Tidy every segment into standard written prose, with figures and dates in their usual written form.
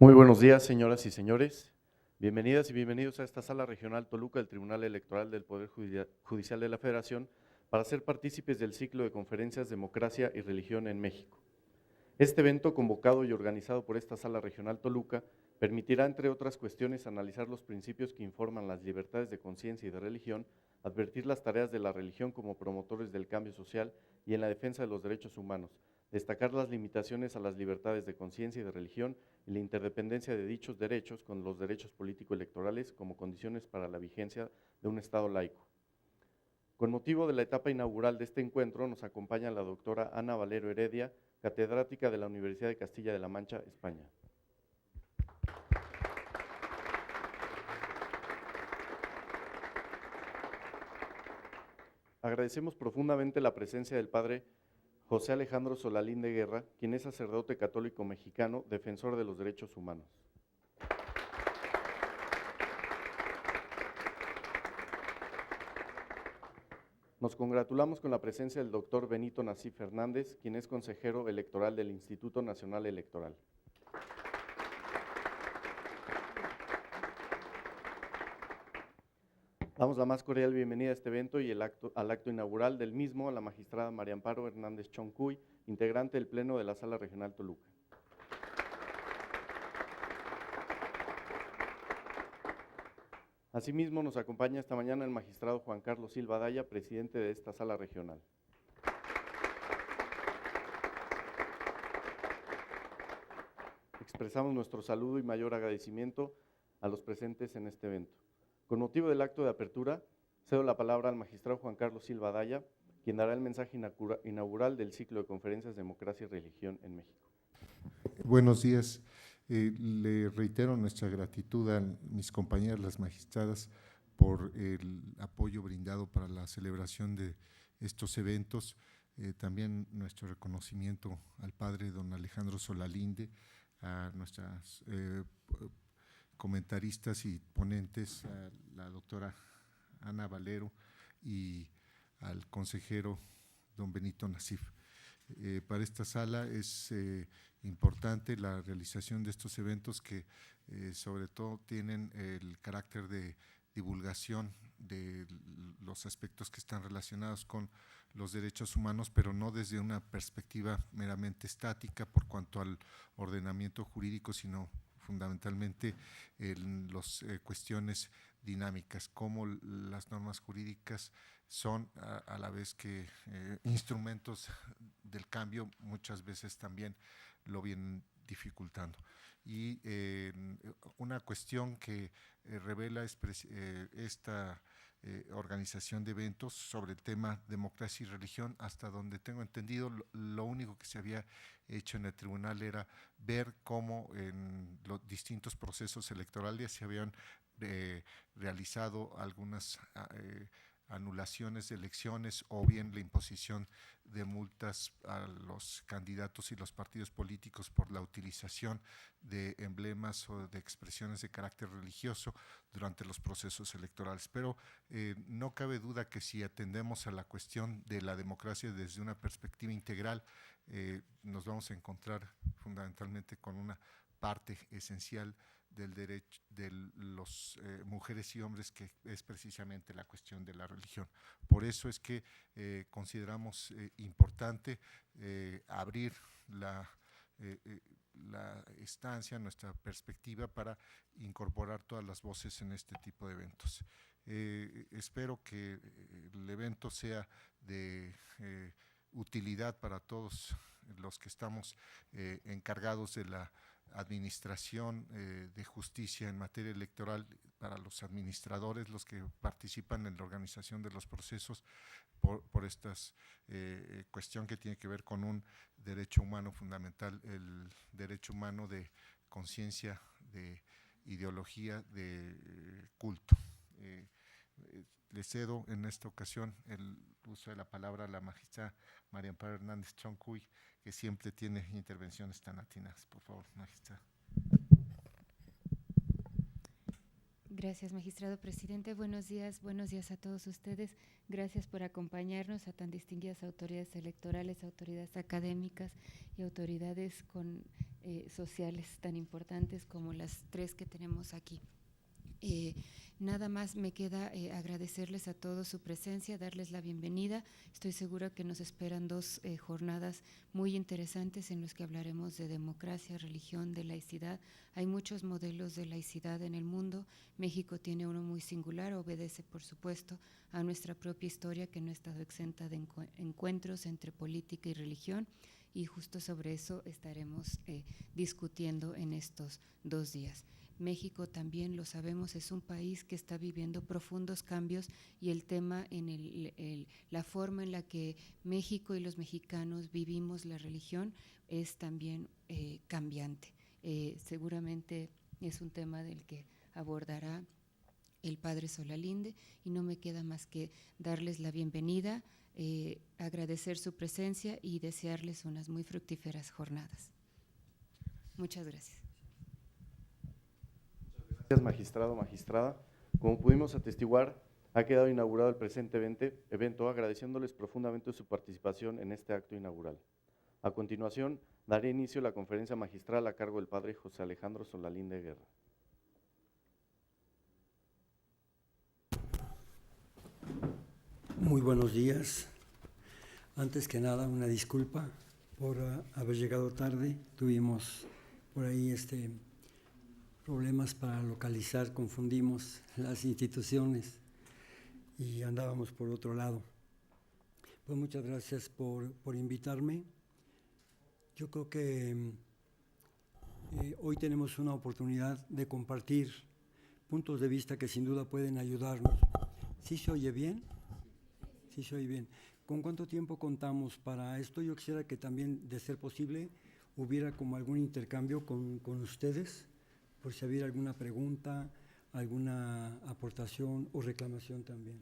Muy buenos días, señoras y señores. Bienvenidas y bienvenidos a esta Sala Regional Toluca del Tribunal Electoral del Poder Judicial de la Federación para ser partícipes del ciclo de conferencias Democracia y Religión en México. Este evento, convocado y organizado por esta Sala Regional Toluca, permitirá, entre otras cuestiones, analizar los principios que informan las libertades de conciencia y de religión, advertir las tareas de la religión como promotores del cambio social y en la defensa de los derechos humanos, destacar las limitaciones a las libertades de conciencia y de religión y la interdependencia de dichos derechos con los derechos político-electorales como condiciones para la vigencia de un Estado laico. Con motivo de la etapa inaugural de este encuentro, nos acompaña la doctora Ana Valero Heredia, catedrática de la Universidad de Castilla de la Mancha, España. Agradecemos profundamente la presencia del padre José Alejandro Solalinde Guerra, quien es sacerdote católico mexicano, defensor de los derechos humanos. Nos congratulamos con la presencia del doctor Benito Nasif Fernández, quien es consejero electoral del Instituto Nacional Electoral. Damos la más cordial bienvenida a este evento y al acto inaugural del mismo a la magistrada María Amparo Hernández Choncuy, integrante del Pleno de la Sala Regional Toluca. Asimismo, nos acompaña esta mañana el magistrado Juan Carlos Silva Daya, presidente de esta Sala Regional. Expresamos nuestro saludo y mayor agradecimiento a los presentes en este evento. Con motivo del acto de apertura, cedo la palabra al magistrado Juan Carlos Silva Daya, quien dará el mensaje inaugural del ciclo de conferencias Democracia y Religión en México. Buenos días. Le reitero nuestra gratitud a mis compañeras, las magistradas, por el apoyo brindado para la celebración de estos eventos. También nuestro reconocimiento al padre don Alejandro Solalinde, a nuestras comentaristas y ponentes, a la doctora Ana Valero y al consejero don Benito Nasif. Para esta sala es importante la realización de estos eventos que sobre todo tienen el carácter de divulgación de los aspectos que están relacionados con los derechos humanos, pero no desde una perspectiva meramente estática por cuanto al ordenamiento jurídico, sino fundamentalmente en las cuestiones dinámicas, cómo las normas jurídicas son a la vez que instrumentos del cambio, muchas veces también lo vienen dificultando. Y una cuestión que revela esta organización de eventos sobre el tema democracia y religión, hasta donde tengo entendido, lo único que se había hecho en el tribunal era ver cómo en los distintos procesos electorales se habían realizado algunas anulaciones de elecciones o bien la imposición de multas a los candidatos y los partidos políticos por la utilización de emblemas o de expresiones de carácter religioso durante los procesos electorales. Pero no cabe duda que si atendemos a la cuestión de la democracia desde una perspectiva integral, nos vamos a encontrar fundamentalmente con una parte esencial del derecho de los mujeres y hombres, que es precisamente la cuestión de la religión. Por eso es que consideramos importante abrir la estancia, nuestra perspectiva, para incorporar todas las voces en este tipo de eventos. Espero que el evento sea de utilidad para todos los que estamos encargados de la administración de justicia en materia electoral, para los administradores, los que participan en la organización de los procesos, por esta cuestión que tiene que ver con un derecho humano fundamental, el derecho humano de conciencia, de ideología, de culto. Le cedo en esta ocasión el uso de la palabra a la magistrada María Amparo Hernández Choncuy, que siempre tiene intervenciones tan atinadas. Por favor, magistrada. Gracias, magistrado presidente. Buenos días a todos ustedes. Gracias por acompañarnos, a tan distinguidas autoridades electorales, autoridades académicas y autoridades sociales tan importantes como las tres que tenemos aquí. Nada más me queda agradecerles a todos su presencia, darles la bienvenida. Estoy segura que nos esperan dos jornadas muy interesantes en las que hablaremos de democracia, religión, de laicidad. Hay muchos modelos de laicidad en el mundo. México tiene uno muy singular, obedece por supuesto a nuestra propia historia, que no ha estado exenta de encuentros entre política y religión, y justo sobre eso estaremos discutiendo en estos 2 días. México también, lo sabemos, es un país que está viviendo profundos cambios, y el tema en la forma en la que México y los mexicanos vivimos la religión es también cambiante. Seguramente es un tema del que abordará el padre Solalinde, y no me queda más que darles la bienvenida, agradecer su presencia y desearles unas muy fructíferas jornadas. Muchas gracias. Gracias, magistrado, magistrada. Como pudimos atestiguar, ha quedado inaugurado el presente evento, agradeciéndoles profundamente su participación en este acto inaugural. A continuación, daré inicio a la conferencia magistral a cargo del padre José Alejandro Solalinde Guerra. Muy buenos días. Antes que nada, una disculpa por haber llegado tarde. Tuvimos por ahí problemas para localizar, confundimos las instituciones y andábamos por otro lado. Pues muchas gracias por invitarme. Yo creo que hoy tenemos una oportunidad de compartir puntos de vista que sin duda pueden ayudarnos. ¿Sí se oye bien? Sí se oye bien. ¿Con cuánto tiempo contamos para esto? Yo quisiera que también, de ser posible, hubiera como algún intercambio con ustedes, por si hubiera alguna pregunta, alguna aportación o reclamación también.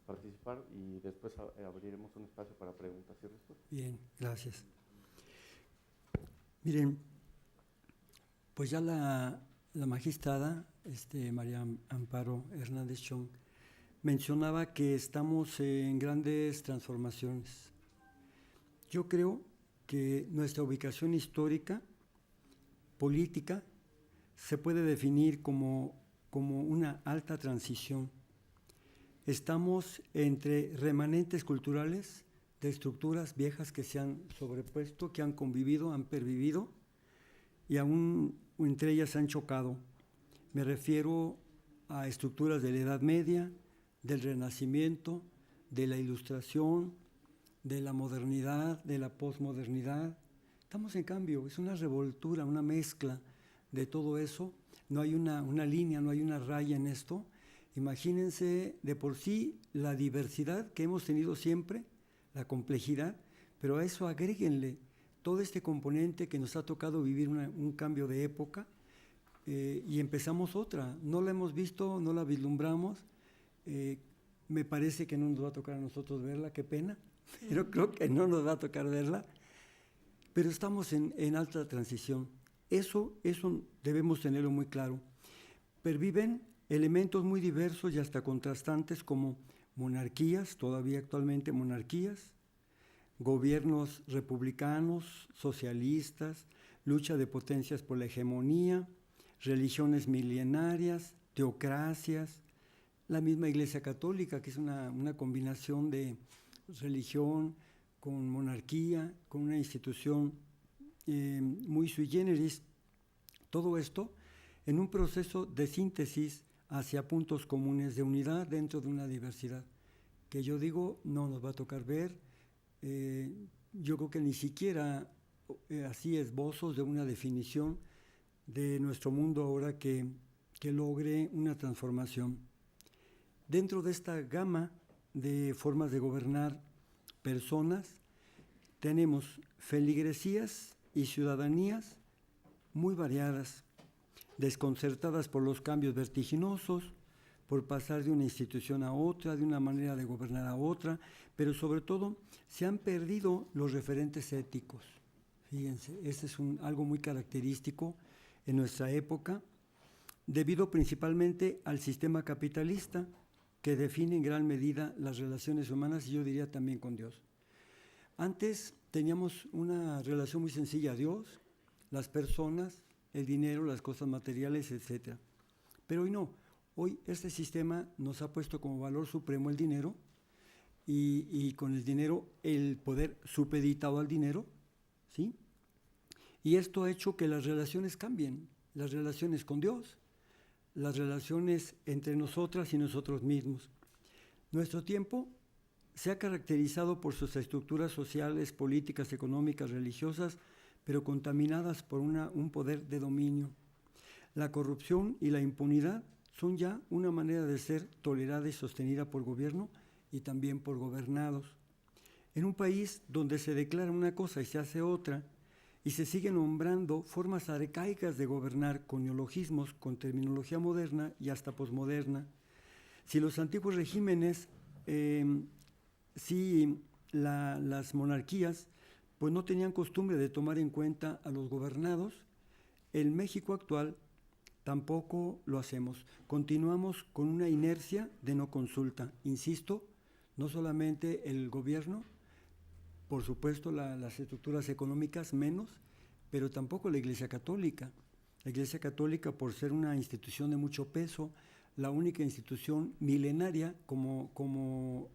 Participar y después abriremos un espacio para preguntas y respuestas. Bien, gracias. Miren, pues ya la magistrada María Amparo Hernández Chong mencionaba que estamos en grandes transformaciones. Yo creo que nuestra ubicación histórica, política, se puede definir como una alta transición. Estamos entre remanentes culturales de estructuras viejas que se han sobrepuesto, que han convivido, han pervivido, y aún entre ellas han chocado. Me refiero a estructuras de la Edad Media, del Renacimiento, de la Ilustración, de la modernidad, de la posmodernidad. Estamos en cambio, es una revoltura, una mezcla de todo eso. No hay una línea, no hay una raya en esto. Imagínense de por sí la diversidad que hemos tenido siempre, la complejidad, pero a eso agréguenle todo este componente que nos ha tocado vivir un cambio de época, y empezamos otra. No la hemos visto, no la vislumbramos. Me parece que no nos va a tocar a nosotros verla, qué pena, pero creo que no nos va a tocar verla. Pero estamos en alta transición. Eso debemos tenerlo muy claro. Perviven elementos muy diversos y hasta contrastantes, como monarquías, todavía actualmente monarquías, gobiernos republicanos, socialistas, lucha de potencias por la hegemonía, religiones milenarias, teocracias, la misma Iglesia Católica, que es una combinación de religión con monarquía, con una institución muy sui generis. Todo esto en un proceso de síntesis hacia puntos comunes de unidad dentro de una diversidad, que yo digo no nos va a tocar ver. Yo creo que ni siquiera así esbozos de una definición de nuestro mundo ahora que logre una transformación. Dentro de esta gama de formas de gobernar personas, tenemos feligresías y ciudadanías muy variadas, desconcertadas por los cambios vertiginosos, por pasar de una institución a otra, de una manera de gobernar a otra, pero sobre todo se han perdido los referentes éticos. Fíjense, este es algo muy característico en nuestra época, debido principalmente al sistema capitalista que define en gran medida las relaciones humanas y yo diría también con Dios. Antes teníamos una relación muy sencilla: Dios, las personas, el dinero, las cosas materiales, etc. Pero hoy no. Hoy este sistema nos ha puesto como valor supremo el dinero y con el dinero el poder supeditado al dinero, ¿sí? Y esto ha hecho que las relaciones cambien, las relaciones con Dios, las relaciones entre nosotras y nosotros mismos. Nuestro tiempo se ha caracterizado por sus estructuras sociales, políticas, económicas, religiosas, pero contaminadas por un poder de dominio. La corrupción y la impunidad son ya una manera de ser tolerada y sostenida por gobierno y también por gobernados. En un país donde se declara una cosa y se hace otra, y se siguen nombrando formas arcaicas de gobernar con neologismos, con terminología moderna y hasta posmoderna. Si los antiguos regímenes, las monarquías, pues no tenían costumbre de tomar en cuenta a los gobernados, el México actual tampoco lo hacemos. Continuamos con una inercia de no consulta. Insisto, no solamente el gobierno, por supuesto las estructuras económicas menos, pero tampoco la Iglesia Católica. La Iglesia Católica, por ser una institución de mucho peso, la única institución milenaria como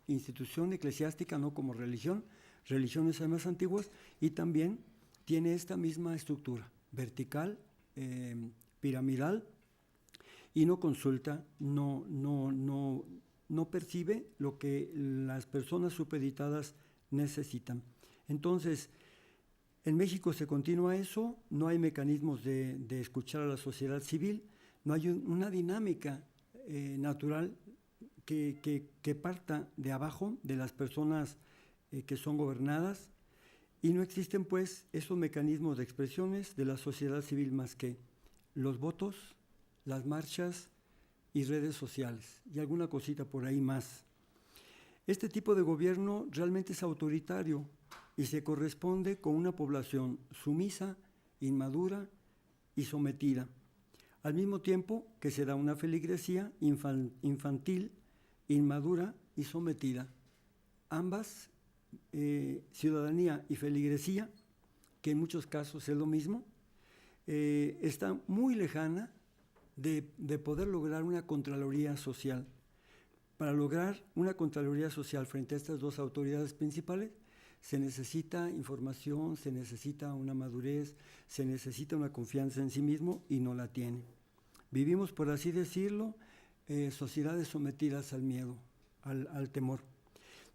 institución eclesiástica, no como religión, religiones más antiguas, y también tiene esta misma estructura, vertical, piramidal, y no consulta, no percibe lo que las personas supeditadas necesitan. Entonces, en México se continúa eso, no hay mecanismos de escuchar a la sociedad civil, no hay una dinámica natural que parta de abajo, de las personas que son gobernadas, y no existen pues esos mecanismos de expresiones de la sociedad civil más que los votos, las marchas y redes sociales, y alguna cosita por ahí más. Este tipo de gobierno realmente es autoritario y se corresponde con una población sumisa, inmadura y sometida, al mismo tiempo que se da una feligresía infantil, inmadura y sometida. Ambas, ciudadanía y feligresía, que en muchos casos es lo mismo, está muy lejana de poder lograr una contraloría social. Para lograr una contraloría social frente a estas dos autoridades principales, se necesita información, se necesita una madurez, se necesita una confianza en sí mismo y no la tiene. Vivimos, por así decirlo, sociedades sometidas al miedo, al temor.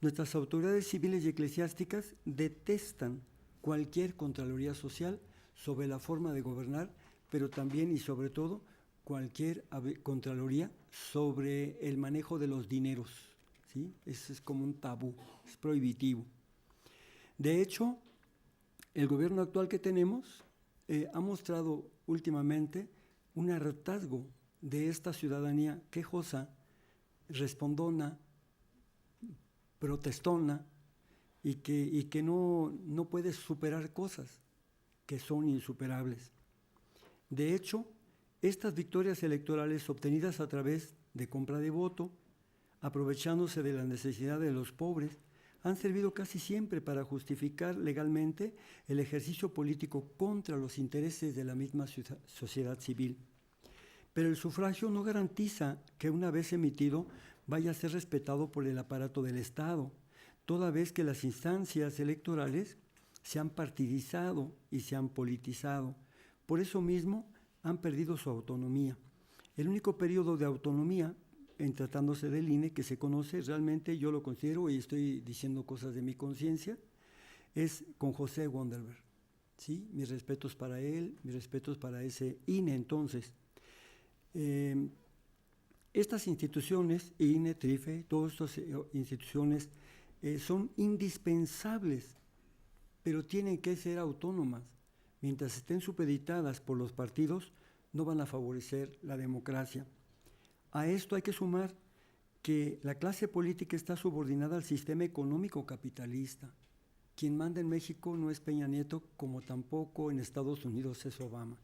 Nuestras autoridades civiles y eclesiásticas detestan cualquier contraloría social sobre la forma de gobernar, pero también y sobre todo cualquier contraloría sobre el manejo de los dineros, ¿sí? Eso es como un tabú, es prohibitivo. De hecho, el gobierno actual que tenemos ha mostrado últimamente un hartazgo de esta ciudadanía quejosa, respondona, protestona y que no puede superar cosas que son insuperables. De hecho, estas victorias electorales obtenidas a través de compra de voto, aprovechándose de la necesidad de los pobres, han servido casi siempre para justificar legalmente el ejercicio político contra los intereses de la misma sociedad civil. Pero el sufragio no garantiza que una vez emitido vaya a ser respetado por el aparato del Estado, toda vez que las instancias electorales se han partidizado y se han politizado. Por eso mismo han perdido su autonomía. El único periodo de autonomía, en tratándose del INE, que se conoce, realmente yo lo considero, y estoy diciendo cosas de mi conciencia, es con José Wonderberg. ¿Sí? Mis respetos para él, mis respetos para ese INE. Entonces, estas instituciones, INE, TRIFE, todas estas instituciones son indispensables, pero tienen que ser autónomas. Mientras estén supeditadas por los partidos, no van a favorecer la democracia. A esto hay que sumar que la clase política está subordinada al sistema económico capitalista. Quien manda en México no es Peña Nieto, como tampoco en Estados Unidos es Obama.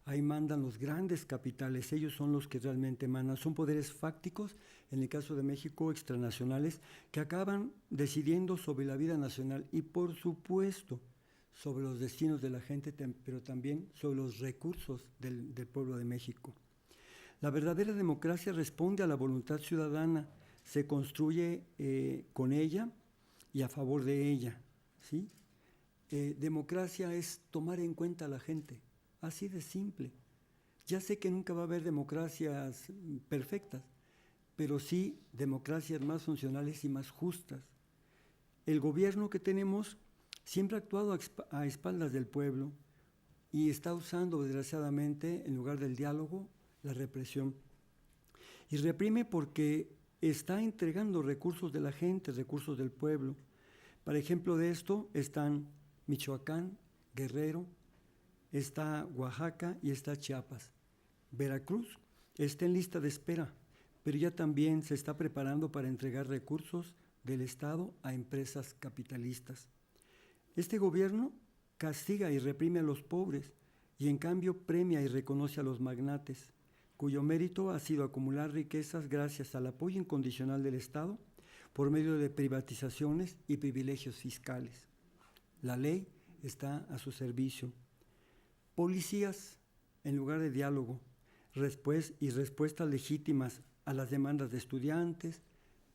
Ahí mandan los grandes capitales, ellos son los que realmente mandan. Son poderes fácticos, en el caso de México, extranacionales, que acaban decidiendo sobre la vida nacional y, por supuesto, sobre los destinos de la gente, pero también sobre los recursos del pueblo de México. La verdadera democracia responde a la voluntad ciudadana, se construye con ella y a favor de ella, ¿sí? Democracia es tomar en cuenta a la gente, así de simple. Ya sé que nunca va a haber democracias perfectas, pero sí democracias más funcionales y más justas. El gobierno que tenemos siempre ha actuado a espaldas del pueblo y está usando, desgraciadamente, en lugar del diálogo, la represión. Y reprime porque está entregando recursos de la gente, recursos del pueblo. Para ejemplo de esto están Michoacán, Guerrero, está Oaxaca y está Chiapas. Veracruz está en lista de espera, pero ya también se está preparando para entregar recursos del Estado a empresas capitalistas. Este gobierno castiga y reprime a los pobres y en cambio premia y reconoce a los magnates, cuyo mérito ha sido acumular riquezas gracias al apoyo incondicional del Estado por medio de privatizaciones y privilegios fiscales. La ley está a su servicio. Policías en lugar de diálogo, respuestas legítimas a las demandas de estudiantes,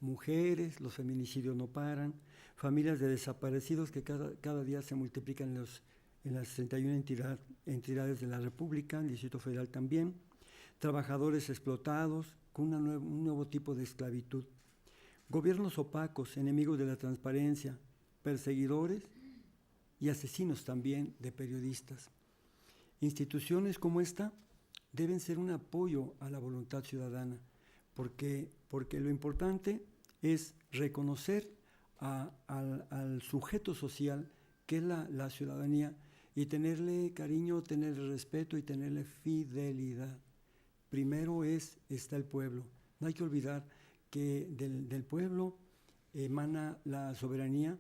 mujeres, los feminicidios no paran, familias de desaparecidos que cada día se multiplican en las 31 entidades de la República, el Distrito Federal también, trabajadores explotados con un nuevo tipo de esclavitud, gobiernos opacos, enemigos de la transparencia, perseguidores y asesinos también de periodistas. Instituciones como esta deben ser un apoyo a la voluntad ciudadana, porque lo importante es reconocer al sujeto social que es la ciudadanía y tenerle cariño, tenerle respeto y tenerle fidelidad. Primero está el pueblo. No hay que olvidar que del pueblo emana la soberanía,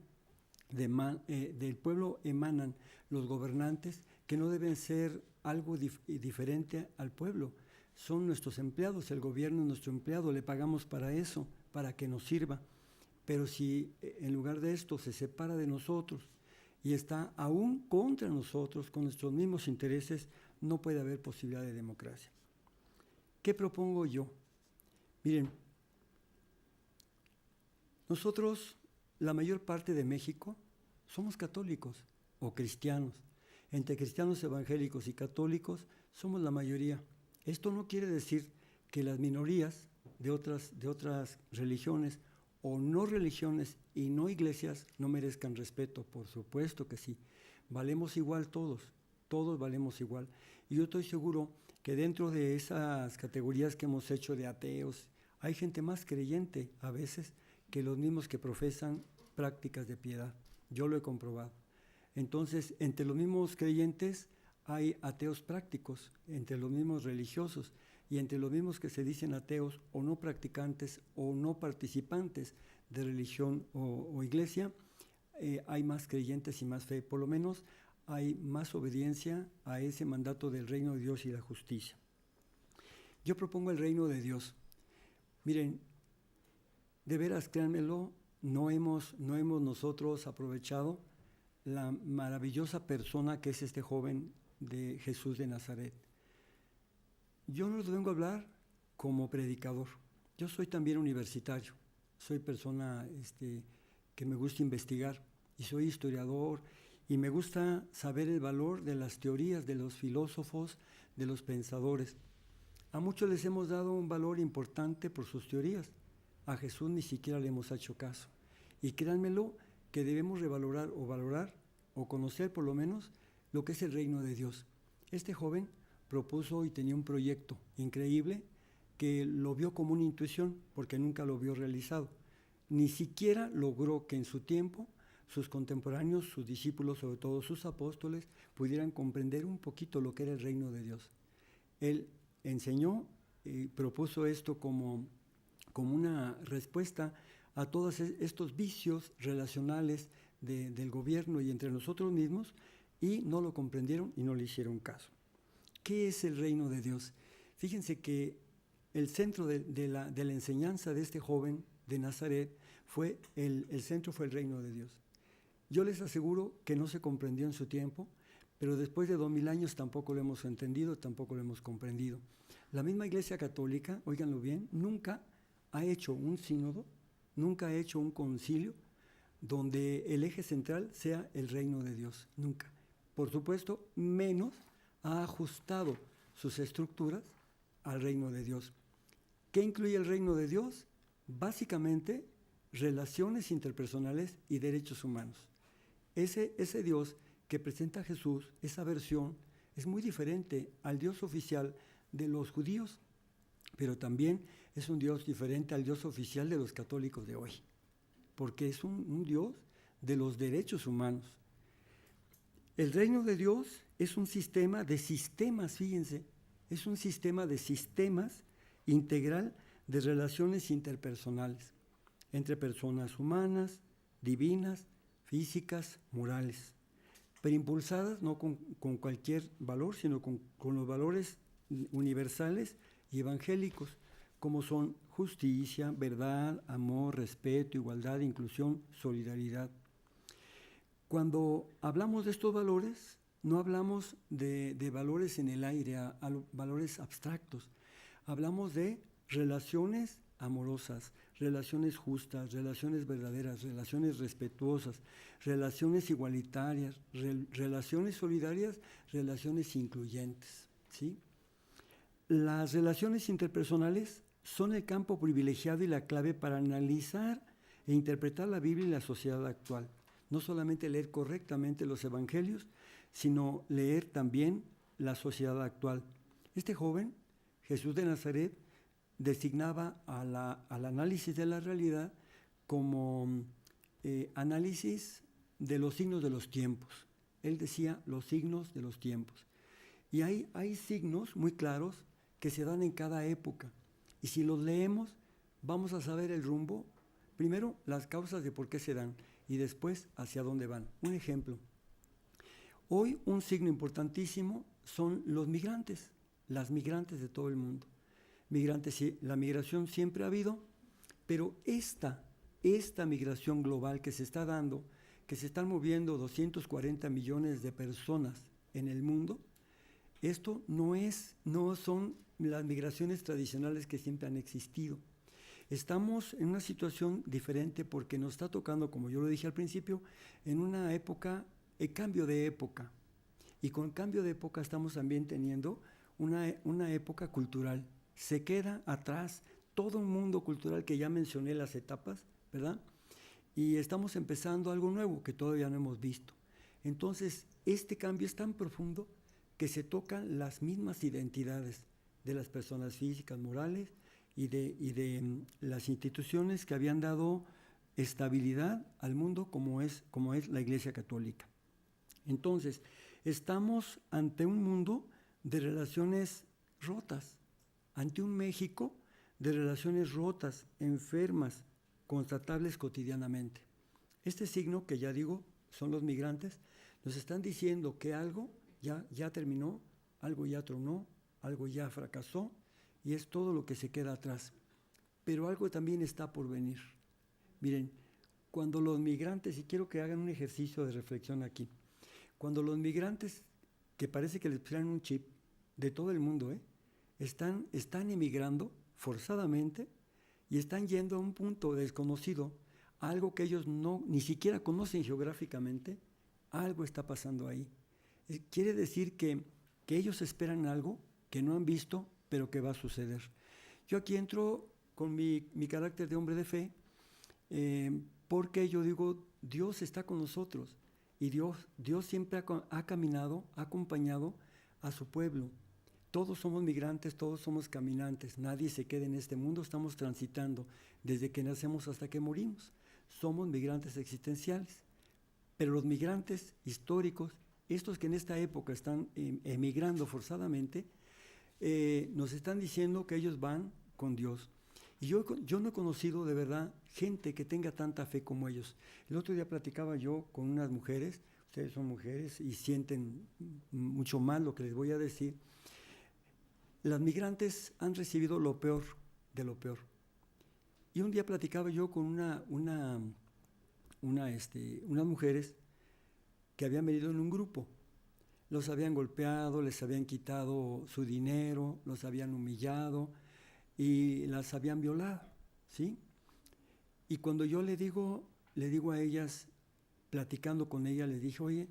del pueblo emanan los gobernantes que no deben ser algo diferente al pueblo. Son nuestros empleados, el gobierno es nuestro empleado, le pagamos para eso, para que nos sirva. Pero si en lugar de esto se separa de nosotros y está aún contra nosotros, con nuestros mismos intereses, no puede haber posibilidad de democracia. ¿Qué propongo yo? Miren, nosotros, la mayor parte de México, somos católicos o cristianos. Entre cristianos evangélicos y católicos somos la mayoría. Esto no quiere decir que las minorías de otras religiones o no religiones y no iglesias no merezcan respeto, por supuesto que sí. Valemos igual todos valemos igual. Y yo estoy seguro que dentro de esas categorías que hemos hecho de ateos, hay gente más creyente a veces que los mismos que profesan prácticas de piedad. Yo lo he comprobado. Entonces, entre los mismos creyentes hay ateos prácticos, entre los mismos religiosos y entre los mismos que se dicen ateos o no practicantes o no participantes de religión o iglesia, hay más creyentes y más fe. Por lo menos hay más obediencia a ese mandato del reino de Dios y la justicia. Yo propongo el reino de Dios. Miren, de veras, créanmelo, no hemos nosotros aprovechado la maravillosa persona que es este joven de Jesús de Nazaret. Yo no les vengo a hablar como predicador. Yo soy también universitario. Soy persona que me gusta investigar y soy historiador y me gusta saber el valor de las teorías de los filósofos, de los pensadores. A muchos les hemos dado un valor importante por sus teorías. A Jesús ni siquiera le hemos hecho caso. Y créanmelo que debemos revalorar o valorar o conocer por lo menos lo que es el reino de Dios. Este joven propuso y tenía un proyecto increíble que lo vio como una intuición porque nunca lo vio realizado. Ni siquiera logró que en su tiempo sus contemporáneos, sus discípulos, sobre todo sus apóstoles, pudieran comprender un poquito lo que era el reino de Dios. Él enseñó y propuso esto como una respuesta a todos estos vicios relacionales del gobierno y entre nosotros mismos, y no lo comprendieron y no le hicieron caso. ¿qué es el reino de Dios? Fíjense que el centro de la enseñanza de este joven de Nazaret el centro fue el reino de Dios. Yo les aseguro que no se comprendió en su tiempo, pero después de 2000 años tampoco lo hemos entendido, tampoco lo hemos comprendido. La misma Iglesia Católica, óiganlo bien, nunca ha hecho un sínodo, nunca ha hecho un concilio donde el eje central sea el reino de Dios, nunca. Por supuesto, menos ha ajustado sus estructuras al reino de Dios. ¿Qué incluye el reino de Dios? Básicamente, relaciones interpersonales y derechos humanos. Ese Dios que presenta Jesús, esa versión, es muy diferente al Dios oficial de los judíos, pero también es un Dios diferente al Dios oficial de los católicos de hoy, porque es un Dios de los derechos humanos. El reino de Dios es un sistema de sistemas, fíjense, es un sistema de sistemas integral de relaciones interpersonales entre personas humanas, divinas, físicas, morales, pero impulsadas no con cualquier valor, sino con los valores universales y evangélicos, como son justicia, verdad, amor, respeto, igualdad, inclusión, solidaridad. Cuando hablamos de estos valores, no hablamos de valores en el aire, valores abstractos. Hablamos de relaciones amorosas, relaciones justas, relaciones verdaderas, relaciones respetuosas, relaciones igualitarias, relaciones solidarias, relaciones incluyentes, ¿sí? Las relaciones interpersonales son el campo privilegiado y la clave para analizar e interpretar la Biblia y la sociedad actual. No solamente leer correctamente los evangelios, sino leer también la sociedad actual. Este joven, Jesús de Nazaret, designaba al análisis de la realidad como análisis de los signos de los tiempos. Él decía los signos de los tiempos. Y hay signos muy claros que se dan en cada época. Y si los leemos, vamos a saber el rumbo, primero las causas de por qué se dan y después hacia dónde van. Un ejemplo. Hoy un signo importantísimo son los migrantes, las migrantes de todo el mundo. Migrantes, la migración siempre ha habido, pero esta migración global que se está dando, que se están moviendo 240 millones de personas en el mundo, esto no son las migraciones tradicionales que siempre han existido. Estamos en una situación diferente porque nos está tocando, como yo lo dije al principio, en una época, el cambio de época. Y con cambio de época estamos también teniendo una época cultural. Se queda atrás todo un mundo cultural que ya mencioné las etapas, ¿verdad? Y estamos empezando algo nuevo que todavía no hemos visto. Entonces, este cambio es tan profundo que se tocan las mismas identidades de las personas físicas, morales y de las instituciones que habían dado estabilidad al mundo como es la Iglesia Católica. Entonces, estamos ante un mundo de relaciones rotas, ante un México de relaciones rotas, enfermas, constatables cotidianamente. Este signo que ya digo son los migrantes, nos están diciendo que algo ya terminó, algo ya tronó, algo ya fracasó y es todo lo que se queda atrás. Pero algo también está por venir. Miren, cuando los migrantes, y quiero que hagan un ejercicio de reflexión aquí, cuando los migrantes, que parece que les pusieron un chip de todo el mundo, están emigrando forzadamente y están yendo a un punto desconocido, algo que ellos ni siquiera conocen geográficamente, algo está pasando ahí. Quiere decir que ellos esperan algo que no han visto, pero que va a suceder. Yo aquí entro con mi carácter de hombre de fe, porque yo digo, Dios está con nosotros y Dios siempre ha caminado, ha acompañado a su pueblo. Todos somos migrantes, todos somos caminantes, nadie se queda en este mundo, estamos transitando desde que nacemos hasta que morimos. Somos migrantes existenciales, pero los migrantes históricos, estos que en esta época están emigrando forzadamente, nos están diciendo que ellos van con Dios. Y yo no he conocido de verdad gente que tenga tanta fe como ellos. El otro día platicaba yo con unas mujeres, ustedes son mujeres y sienten mucho más lo que les voy a decir, las migrantes han recibido lo peor de lo peor. Y un día platicaba yo con unas mujeres que habían venido en un grupo. Los habían golpeado, les habían quitado su dinero, los habían humillado y las habían violado, ¿sí? Y cuando yo le digo a ellas, platicando con ellas, les dije, oye,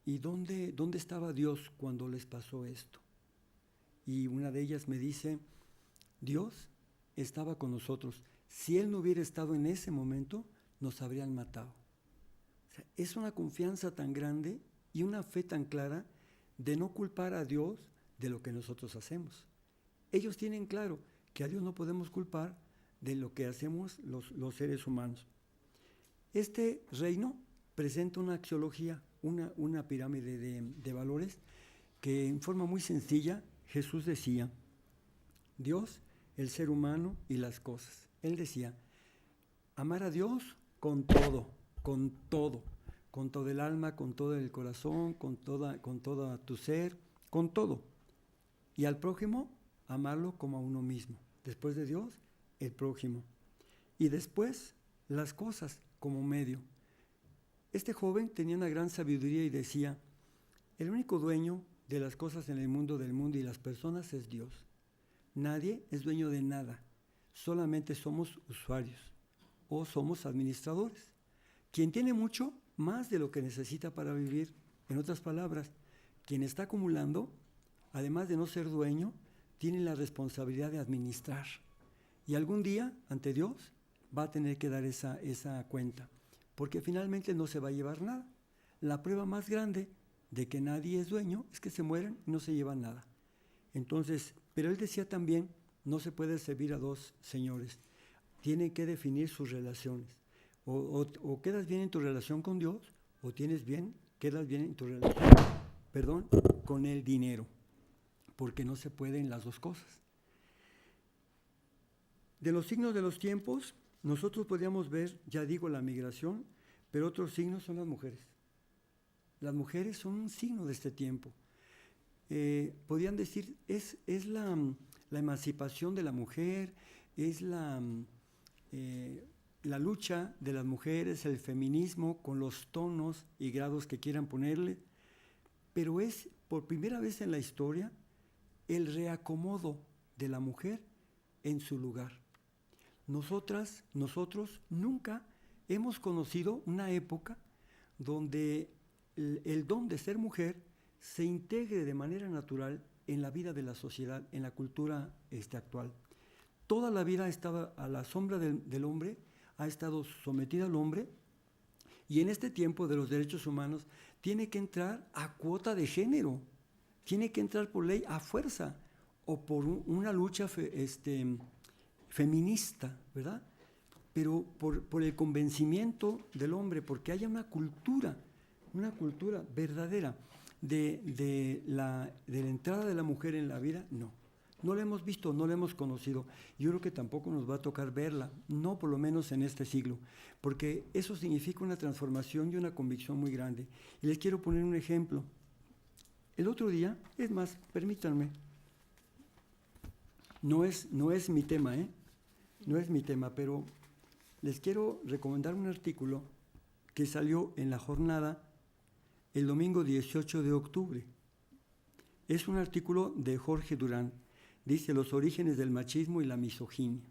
¿y dónde estaba Dios cuando les pasó esto? Y una de ellas me dice, Dios estaba con nosotros. Si Él no hubiera estado en ese momento, nos habrían matado. O sea, es una confianza tan grande y una fe tan clara de no culpar a Dios de lo que nosotros hacemos. Ellos tienen claro que a Dios no podemos culpar de lo que hacemos los seres humanos. Este reino presenta una axiología, una pirámide de valores que en forma muy sencilla Jesús decía, Dios, el ser humano y las cosas. Él decía, amar a Dios con todo el alma, con todo el corazón, con todo tu ser, con todo. Y al prójimo, amarlo como a uno mismo. Después de Dios, el prójimo. Y después, las cosas como medio. Este joven tenía una gran sabiduría y decía, el único dueño de las cosas en el mundo del mundo y las personas es Dios. Nadie es dueño de nada, solamente somos usuarios o somos administradores. Quien tiene mucho, más de lo que necesita para vivir. En otras palabras, quien está acumulando, además de no ser dueño, tiene la responsabilidad de administrar. Y algún día, ante Dios, va a tener que dar esa cuenta, porque finalmente no se va a llevar nada. La prueba más grande de que nadie es dueño es que se mueren y no se llevan nada. Entonces, pero él decía también, no se puede servir a dos señores, tienen que definir sus relaciones. O quedas bien en tu relación con Dios, o quedas bien en tu relación, con el dinero, porque no se pueden las dos cosas. De los signos de los tiempos, nosotros podríamos ver, ya digo, la migración, pero otros signos son las mujeres. Las mujeres son un signo de este tiempo. Podrían decir, es la emancipación de la mujer, es la lucha de las mujeres, el feminismo con los tonos y grados que quieran ponerle, pero es por primera vez en la historia el reacomodo de la mujer en su lugar. Nosotros nunca hemos conocido una época donde el don de ser mujer se integre de manera natural en la vida de la sociedad, en la cultura actual. Toda la vida estaba a la sombra del hombre, ha estado sometida al hombre, y en este tiempo de los derechos humanos tiene que entrar a cuota de género, tiene que entrar por ley a fuerza, o por una lucha feminista, ¿verdad? Pero por el convencimiento del hombre, porque haya una cultura verdadera de la entrada de la mujer en la vida, no la hemos visto, no la hemos conocido. Yo creo que tampoco nos va a tocar verla, no por lo menos en este siglo, porque eso significa una transformación y una convicción muy grande. Y les quiero poner un ejemplo. El otro día, es más, permítanme, no es mi tema, no es mi tema, pero les quiero recomendar un artículo que salió en La Jornada el domingo 18 de octubre. Es un artículo de Jorge Durán. Dice, los orígenes del machismo y la misoginia.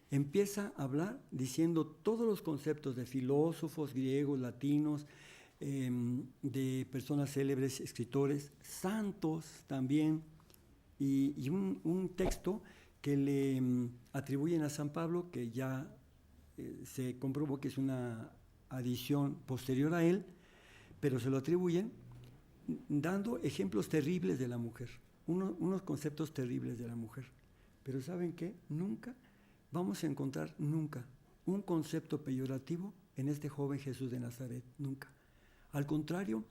Empieza a hablar diciendo todos los conceptos de filósofos griegos, latinos, de personas célebres, escritores, santos también, y un texto que le atribuyen a San Pablo, que ya se comprobó que es una adición posterior a él, pero se lo atribuyen dando ejemplos terribles de la mujer, unos conceptos terribles de la mujer. Pero ¿saben qué? Nunca vamos a encontrar un concepto peyorativo en este joven Jesús de Nazaret, nunca. Al contrario,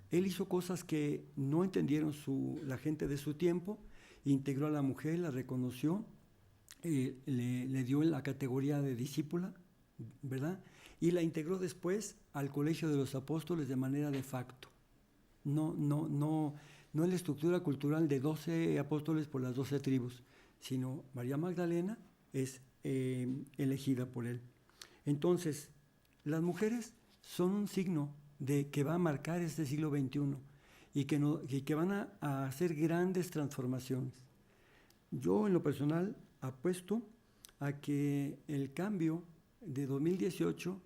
él hizo cosas que no entendieron la gente de su tiempo, integró a la mujer, la reconoció, le dio la categoría de discípula, ¿verdad? Y la integró después al colegio de los apóstoles de manera de facto. No no es la estructura cultural de 12 apóstoles por las 12 tribus, sino María Magdalena es elegida por él. Entonces, las mujeres son un signo de que va a marcar este siglo XXI y que van a hacer grandes transformaciones. Yo, en lo personal, apuesto a que el cambio de 2018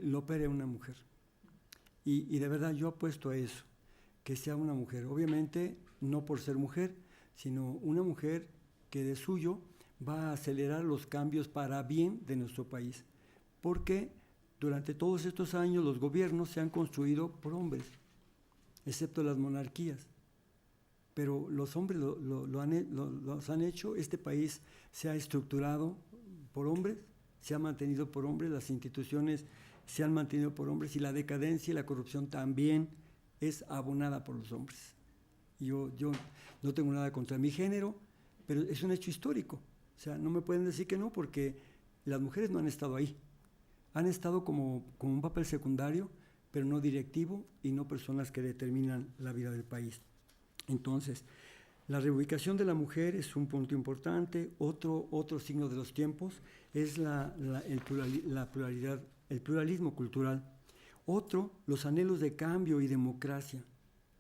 lo opere una mujer. Y de verdad yo apuesto a eso, que sea una mujer. Obviamente, no por ser mujer, sino una mujer que de suyo va a acelerar los cambios para bien de nuestro país. Porque durante todos estos años los gobiernos se han construido por hombres, excepto las monarquías. Pero los hombres los han hecho, este país se ha estructurado por hombres, se ha mantenido por hombres, las instituciones se han mantenido por hombres y la decadencia y la corrupción también es abonada por los hombres. Yo no tengo nada contra mi género, pero es un hecho histórico. O sea, no me pueden decir que no, porque las mujeres no han estado ahí. Han estado como un papel secundario, pero no directivo y no personas que determinan la vida del país. Entonces, la reubicación de la mujer es un punto importante. Otro signo de los tiempos es el pluralismo cultural. Otro, los anhelos de cambio y democracia.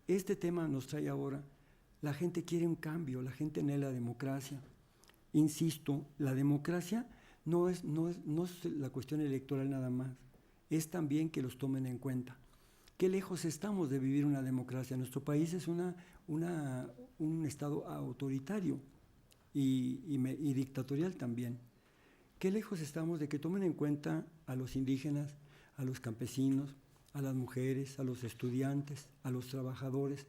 Este tema nos trae ahora. La gente quiere un cambio, la gente anhela democracia. Insisto, la democracia no es la cuestión electoral nada más, es también que los tomen en cuenta. Qué lejos estamos de vivir una democracia. Nuestro país es un estado autoritario y dictatorial también. Qué lejos estamos de que tomen en cuenta a los indígenas, a los campesinos, a las mujeres, a los estudiantes, a los trabajadores,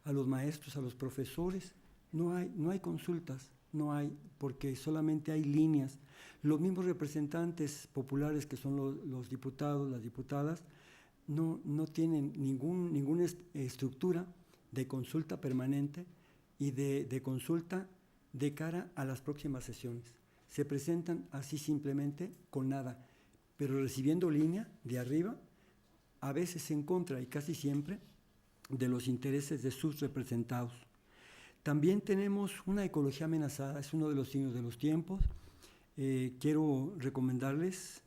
a los maestros, a los profesores. No hay consultas, no hay, porque solamente hay líneas. Los mismos representantes populares que son los diputados, las diputadas, no tienen ninguna estructura de consulta permanente y de consulta de cara a las próximas sesiones. Se presentan así simplemente con nada, pero recibiendo línea de arriba, a veces en contra y casi siempre de los intereses de sus representados. También tenemos una ecología amenazada, es uno de los signos de los tiempos. Quiero recomendarles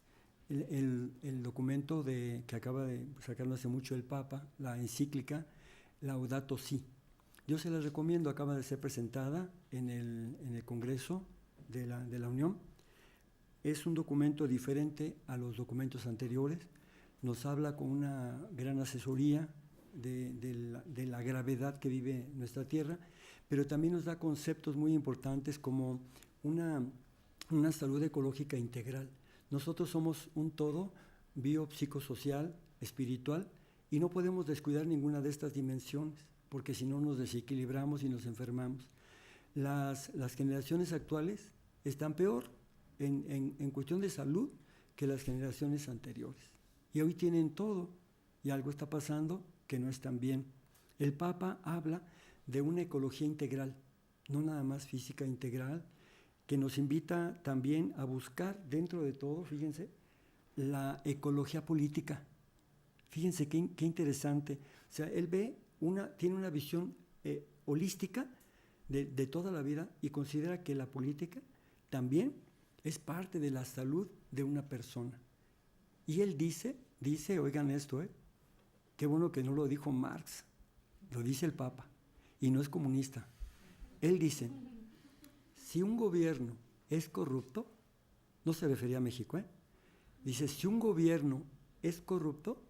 el documento que acaba de sacar no hace mucho el Papa, la encíclica Laudato Si. Yo se la recomiendo, acaba de ser presentada en el Congreso de la Unión. Es un documento diferente a los documentos anteriores, nos habla con una gran asesoría de la gravedad que vive nuestra tierra, pero también nos da conceptos muy importantes como una salud ecológica integral. Nosotros somos un todo biopsicosocial, espiritual, y no podemos descuidar ninguna de estas dimensiones, porque si no nos desequilibramos y nos enfermamos. Las generaciones actuales están peor en cuestión de salud que las generaciones anteriores. Y hoy tienen todo, y algo está pasando que no están bien. El Papa habla de una ecología integral, no nada más física integral, que nos invita también a buscar dentro de todo, fíjense, la ecología política. Fíjense qué interesante. O sea, él tiene una visión holística de toda la vida y considera que la política también es parte de la salud de una persona. Y él dice, oigan esto, qué bueno que no lo dijo Marx, lo dice el Papa, y no es comunista. Él dice, si un gobierno es corrupto, no se refería a México, dice, si un gobierno es corrupto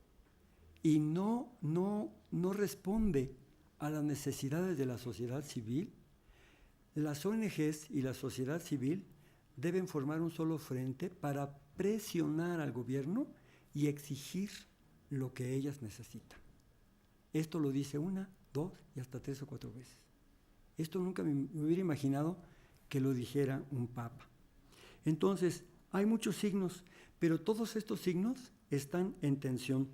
y no responde a las necesidades de la sociedad civil, las ONGs y la sociedad civil deben formar un solo frente para presionar al gobierno y exigir lo que ellas necesitan. Esto lo dice 1, 2 y hasta 3 o 4 veces. Esto nunca me hubiera imaginado que lo dijera un papa. Entonces, hay muchos signos, pero todos estos signos están en tensión.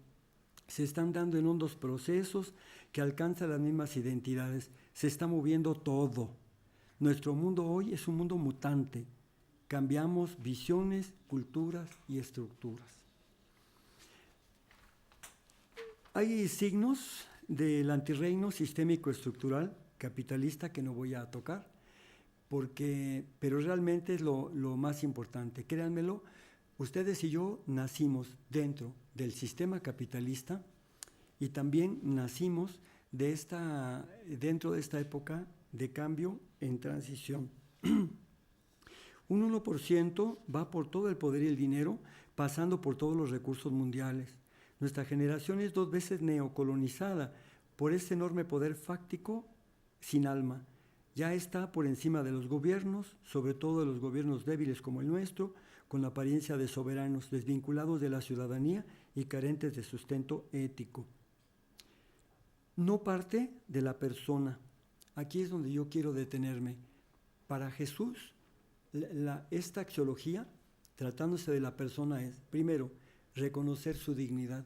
Se están dando en hondos procesos que alcanzan las mismas identidades. Se está moviendo todo. Nuestro mundo hoy es un mundo mutante. Cambiamos visiones, culturas y estructuras. Hay signos del antirreino sistémico estructural capitalista que no voy a tocar, pero realmente es lo más importante. Créanmelo, ustedes y yo nacimos dentro del sistema capitalista y también nacimos dentro de esta época de cambio en transición. Un 1% va por todo el poder y el dinero, pasando por todos los recursos mundiales. Nuestra generación es 2 veces neocolonizada por ese enorme poder fáctico sin alma. Ya está por encima de los gobiernos, sobre todo de los gobiernos débiles como el nuestro, con la apariencia de soberanos, desvinculados de la ciudadanía y carentes de sustento ético. No parte de la persona. Aquí es donde yo quiero detenerme. Para Jesús, esta axiología, tratándose de la persona, es, primero, reconocer su dignidad.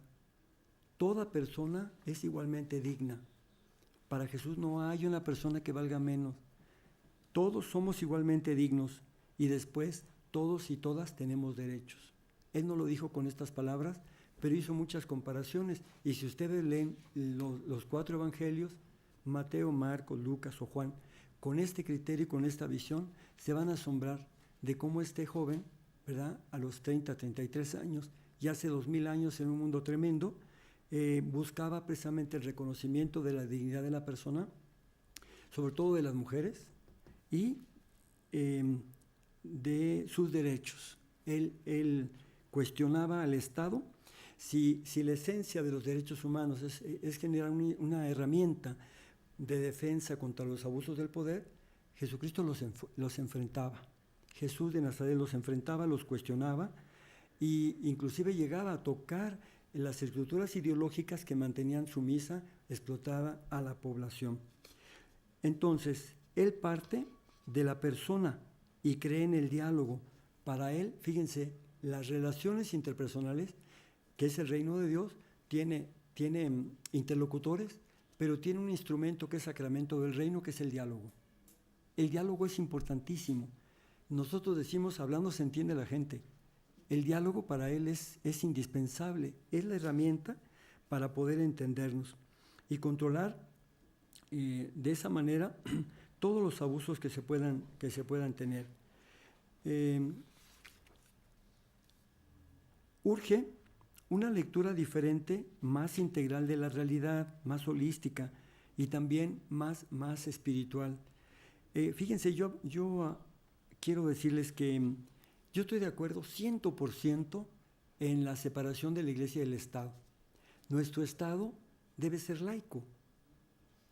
Toda persona es igualmente digna. Para Jesús no hay una persona que valga menos. Todos somos igualmente dignos y después todos y todas tenemos derechos. Él no lo dijo con estas palabras, pero hizo muchas comparaciones. Y si ustedes leen los 4 evangelios, Mateo, Marcos, Lucas o Juan, con este criterio y con esta visión, se van a asombrar de cómo este joven, ¿verdad?, a los 30, 33 años, y hace 2000 años en un mundo tremendo, buscaba precisamente el reconocimiento de la dignidad de la persona, sobre todo de las mujeres, y de sus derechos. Él cuestionaba al Estado si la esencia de los derechos humanos es generar una herramienta de defensa contra los abusos del poder. Jesucristo los enfrentaba. Jesús de Nazaret los enfrentaba, los cuestionaba e inclusive llegaba a tocar las estructuras ideológicas que mantenían sumisa, explotada a la población. Entonces, él parte de la persona y cree en el diálogo. Para él, fíjense, las relaciones interpersonales, que es el reino de Dios, tiene interlocutores, pero tiene un instrumento que es sacramento del reino, que es el diálogo. El diálogo es importantísimo. Nosotros decimos, hablando se entiende la gente. El diálogo para él es indispensable, es la herramienta para poder entendernos y controlar de esa manera todos los abusos que se puedan tener. Urge una lectura diferente, más integral de la realidad, más holística y también más espiritual. Fíjense, yo quiero decirles que yo estoy de acuerdo 100% en la separación de la Iglesia y del Estado. Nuestro Estado debe ser laico.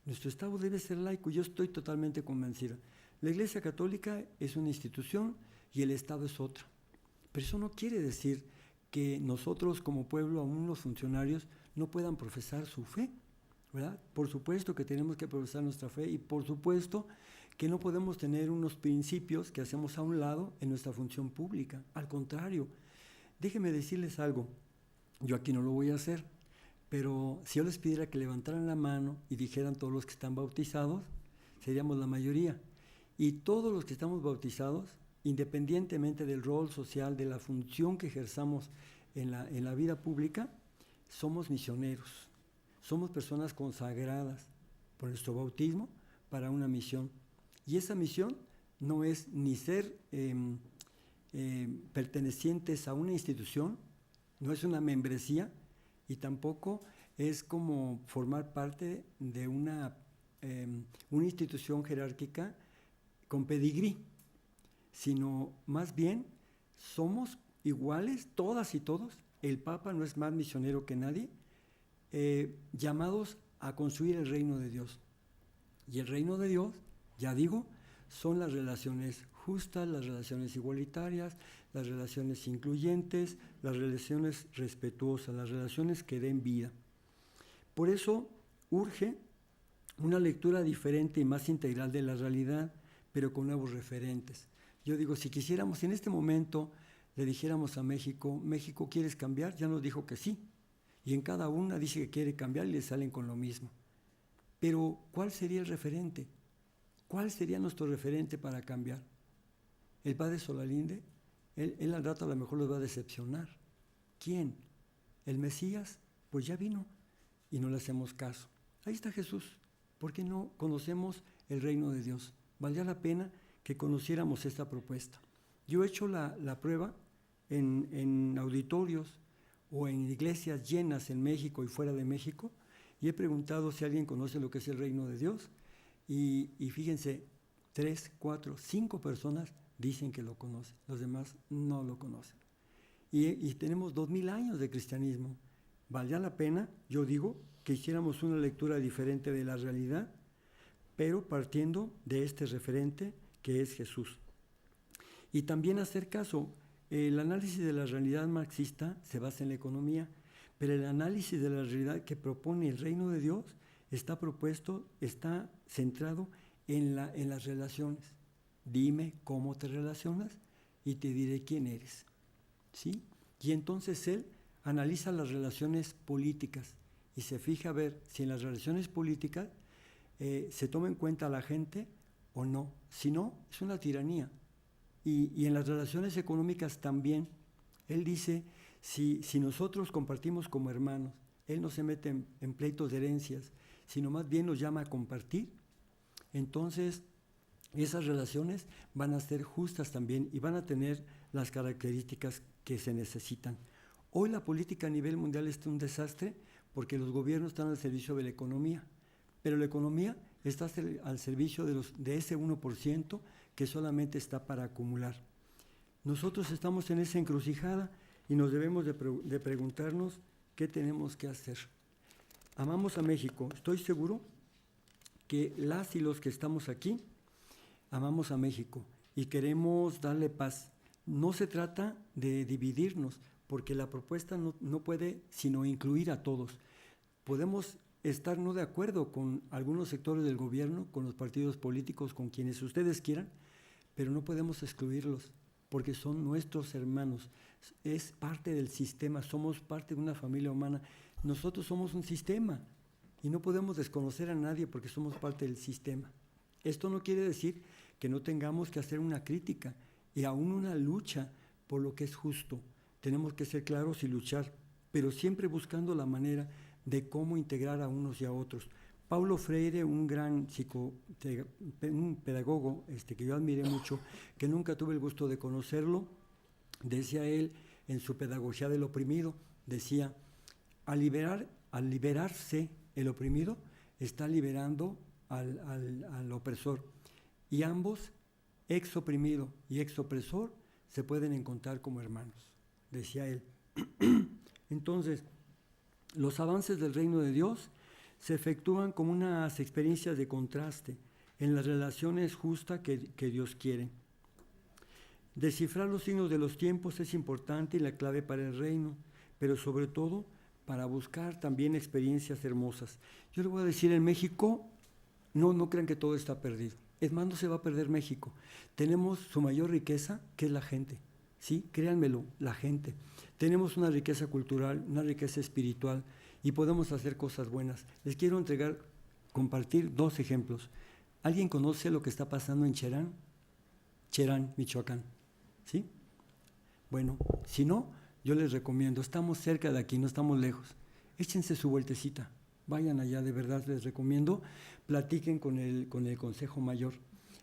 Nuestro Estado debe ser laico, yo estoy totalmente convencida. La Iglesia Católica es una institución y el Estado es otra. Pero eso no quiere decir que nosotros como pueblo, aún los funcionarios, no puedan profesar su fe, ¿verdad? Por supuesto que tenemos que profesar nuestra fe y por supuesto que no podemos tener unos principios que hacemos a un lado en nuestra función pública. Al contrario, déjenme decirles algo, yo aquí no lo voy a hacer, pero si yo les pidiera que levantaran la mano y dijeran todos los que están bautizados, seríamos la mayoría. Y todos los que estamos bautizados, independientemente del rol social, de la función que ejerzamos en la vida pública, somos misioneros, somos personas consagradas por nuestro bautismo para una misión. Y esa misión no es ni ser pertenecientes a una institución, no es una membresía y tampoco es como formar parte de una institución jerárquica con pedigrí, sino más bien somos iguales, todas y todos. El Papa no es más misionero que nadie, llamados a construir el reino de Dios. Y el reino de Dios, ya digo, son las relaciones justas, las relaciones igualitarias, las relaciones incluyentes, las relaciones respetuosas, las relaciones que den vida. Por eso urge una lectura diferente y más integral de la realidad, pero con nuevos referentes. Yo digo, si quisiéramos en este momento, le dijéramos a México, México, ¿quieres cambiar? Ya nos dijo que sí. Y en cada una dice que quiere cambiar y le salen con lo mismo. Pero, ¿cuál sería el referente? ¿Cuál sería nuestro referente para cambiar? El padre Solalinde, él al rato a lo mejor los va a decepcionar. ¿Quién? ¿El Mesías? Pues ya vino y no le hacemos caso. Ahí está Jesús. ¿Por qué no conocemos el reino de Dios? Valdría la pena que conociéramos esta propuesta. Yo he hecho la prueba en auditorios o en iglesias llenas en México y fuera de México, y he preguntado si alguien conoce lo que es el reino de Dios, y fíjense, 3, 4, 5 personas dicen que lo conocen, los demás no lo conocen. Y tenemos 2000 años de cristianismo. Valdría la pena, yo digo, que hiciéramos una lectura diferente de la realidad, pero partiendo de este referente que es Jesús. Y también hacer caso, el análisis de la realidad marxista se basa en la economía, pero el análisis de la realidad que propone el reino de Dios está centrado en las relaciones. Dime cómo te relacionas y te diré quién eres. ¿Sí? Y entonces él analiza las relaciones políticas y se fija a ver si en las relaciones políticas se toma en cuenta a la gente o no. Si no, es una tiranía. Y en las relaciones económicas también. Él dice, si nosotros compartimos como hermanos, él no se mete en pleitos de herencias, sino más bien nos llama a compartir, entonces esas relaciones van a ser justas también y van a tener las características que se necesitan. Hoy la política a nivel mundial es un desastre porque los gobiernos están al servicio de la economía, pero la economía está al servicio de ese 1% que solamente está para acumular. Nosotros estamos en esa encrucijada y nos debemos de preguntarnos qué tenemos que hacer. Amamos a México. Estoy seguro que las y los que estamos aquí amamos a México y queremos darle paz. No se trata de dividirnos, porque la propuesta no puede sino incluir a todos. Podemos estar no de acuerdo con algunos sectores del gobierno, con los partidos políticos, con quienes ustedes quieran, pero no podemos excluirlos, porque son nuestros hermanos. Es parte del sistema, somos parte de una familia humana. Nosotros somos un sistema y no podemos desconocer a nadie porque somos parte del sistema. Esto no quiere decir que no tengamos que hacer una crítica y aún una lucha por lo que es justo. Tenemos que ser claros y luchar, pero siempre buscando la manera de cómo integrar a unos y a otros. Paulo Freire, un gran un pedagogo que yo admiré mucho, que nunca tuve el gusto de conocerlo, decía él en su Pedagogía del Oprimido, decía, al liberarse el oprimido, está liberando al opresor. Y ambos, ex oprimido y ex opresor, se pueden encontrar como hermanos, decía él. Entonces, los avances del reino de Dios se efectúan como unas experiencias de contraste en las relaciones justas que Dios quiere. Descifrar los signos de los tiempos es importante y la clave para el reino, pero sobre todo para buscar también experiencias hermosas. Yo le voy a decir, en México, no crean que todo está perdido. Es más, no se va a perder México. Tenemos su mayor riqueza, que es la gente. ¿Sí? Créanmelo, la gente. Tenemos una riqueza cultural, una riqueza espiritual y podemos hacer cosas buenas. Les quiero compartir 2 ejemplos. ¿Alguien conoce lo que está pasando en Cherán? Cherán, Michoacán. ¿Sí? Bueno, si no, yo les recomiendo. Estamos cerca de aquí, no estamos lejos. Échense su vueltecita. Vayan allá, de verdad les recomiendo. Platiquen con el Consejo Mayor.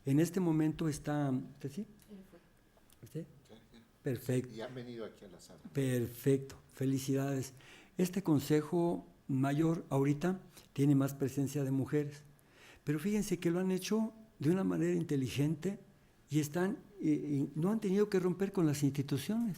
En este momento está... ¿Sí? ¿Sí? Perfecto. Y han venido aquí a la sala. Perfecto, felicidades. Este Consejo Mayor ahorita tiene más presencia de mujeres, pero fíjense que lo han hecho de una manera inteligente y no han tenido que romper con las instituciones.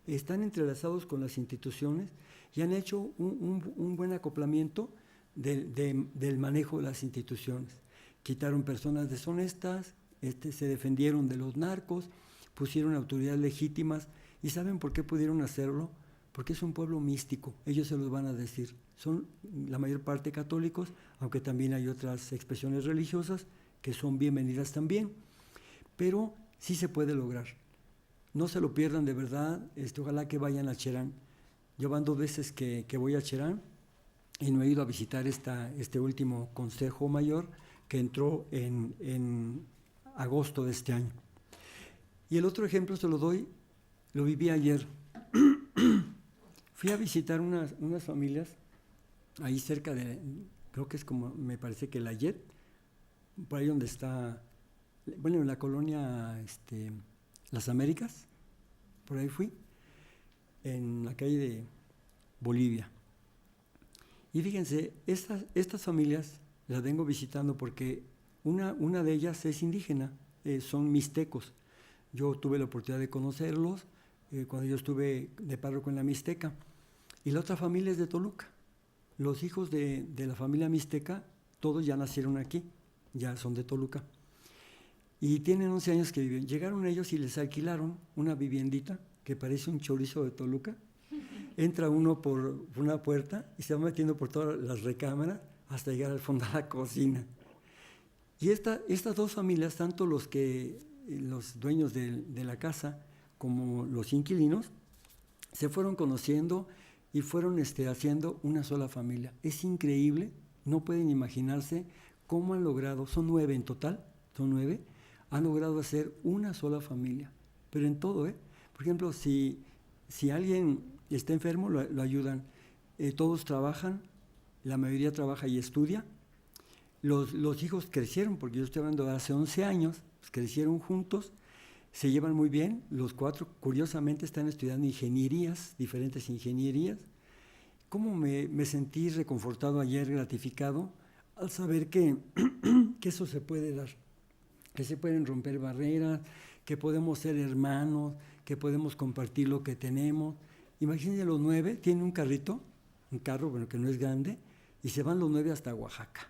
Están entrelazados con las instituciones y han hecho un buen acoplamiento del manejo de las instituciones. Quitaron personas deshonestas, se defendieron de los narcos, pusieron autoridades legítimas. ¿Y saben por qué pudieron hacerlo? Porque es un pueblo místico, ellos se los van a decir. Son la mayor parte católicos, aunque también hay otras expresiones religiosas que son bienvenidas también. Pero sí se puede lograr. No se lo pierdan de verdad, ojalá que vayan a Cherán. Yo van 2 veces que voy a Cherán y no he ido a visitar este último Consejo Mayor que entró en agosto de este año. Y el otro ejemplo se lo doy, lo viví ayer. Fui a visitar unas familias ahí cerca creo que es como, me parece que la YET, por ahí donde está, bueno, en la colonia Las Américas, por ahí fui, en la calle de Bolivia. Y fíjense, estas familias las vengo visitando porque una de ellas es indígena, son mixtecos. Yo tuve la oportunidad de conocerlos cuando yo estuve de párroco en la Mixteca. Y la otra familia es de Toluca. Los hijos de la familia mixteca, todos ya nacieron aquí, ya son de Toluca. Y tienen 11 años que viven. Llegaron ellos y les alquilaron una viviendita que parece un chorizo de Toluca. Entra uno por una puerta y se va metiendo por todas las recámaras hasta llegar al fondo de la cocina. Y estas dos familias, tanto los dueños de la casa como los inquilinos, se fueron conociendo y fueron haciendo una sola familia. Es increíble, no pueden imaginarse cómo han logrado, son 9 en total, han logrado hacer una sola familia, pero en todo, Por ejemplo, si alguien está enfermo, lo ayudan, todos trabajan, la mayoría trabaja y estudia. Los hijos crecieron, porque yo estoy hablando de hace 11 años, pues crecieron juntos, se llevan muy bien, los 4 curiosamente están estudiando ingenierías, diferentes ingenierías. ¿Cómo me sentí reconfortado ayer, gratificado, al saber que eso se puede dar, que se pueden romper barreras, que podemos ser hermanos, que podemos compartir lo que tenemos? Imagínense, los 9 tienen un carro, bueno, que no es grande, y se van los 9 hasta Oaxaca.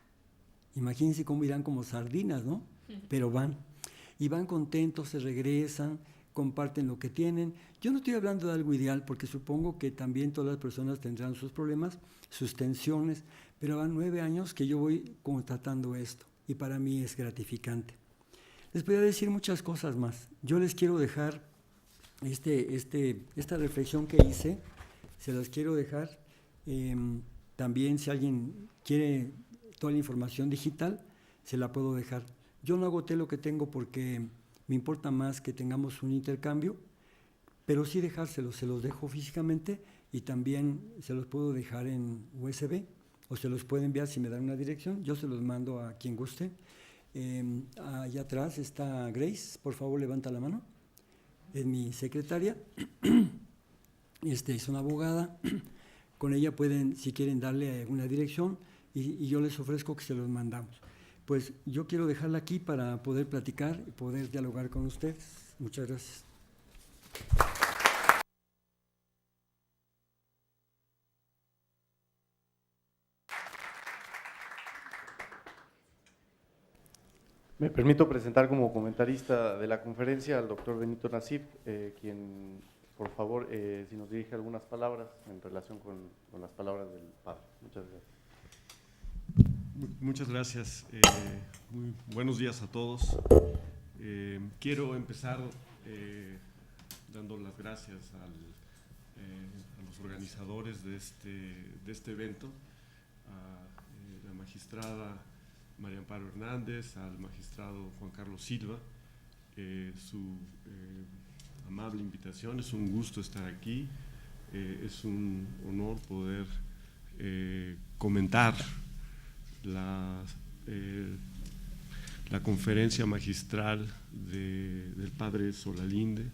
Imagínense cómo irán como sardinas, ¿no? Pero van. Y van contentos, se regresan, comparten lo que tienen. Yo no estoy hablando de algo ideal, porque supongo que también todas las personas tendrán sus problemas, sus tensiones, pero van 9 años que yo voy constatando esto, y para mí es gratificante. Les voy a decir muchas cosas más. Yo les quiero dejar esta reflexión que hice, se las quiero dejar. También, si alguien quiere toda la información digital, se la puedo dejar. Yo no agoté lo que tengo porque me importa más que tengamos un intercambio, pero sí dejárselos, se los dejo físicamente y también se los puedo dejar en USB o se los puedo enviar si me dan una dirección, yo se los mando a quien guste. Allá atrás está Grace, por favor levanta la mano, es mi secretaria, es una abogada, con ella pueden, si quieren, darle una dirección y yo les ofrezco que se los mandamos. Pues yo quiero dejarla aquí para poder platicar y poder dialogar con ustedes. Muchas gracias. Me permito presentar como comentarista de la conferencia al doctor Benito Nasif, quien, por favor, si nos dirige algunas palabras en relación con las palabras del padre. Muchas gracias. Muchas gracias. Muy buenos días a todos. Quiero empezar dando las gracias a los organizadores de este evento, a la magistrada María Amparo Hernández, al magistrado Juan Carlos Silva, su amable invitación. Es un gusto estar aquí, es un honor poder comentar la conferencia magistral del padre Solalinde,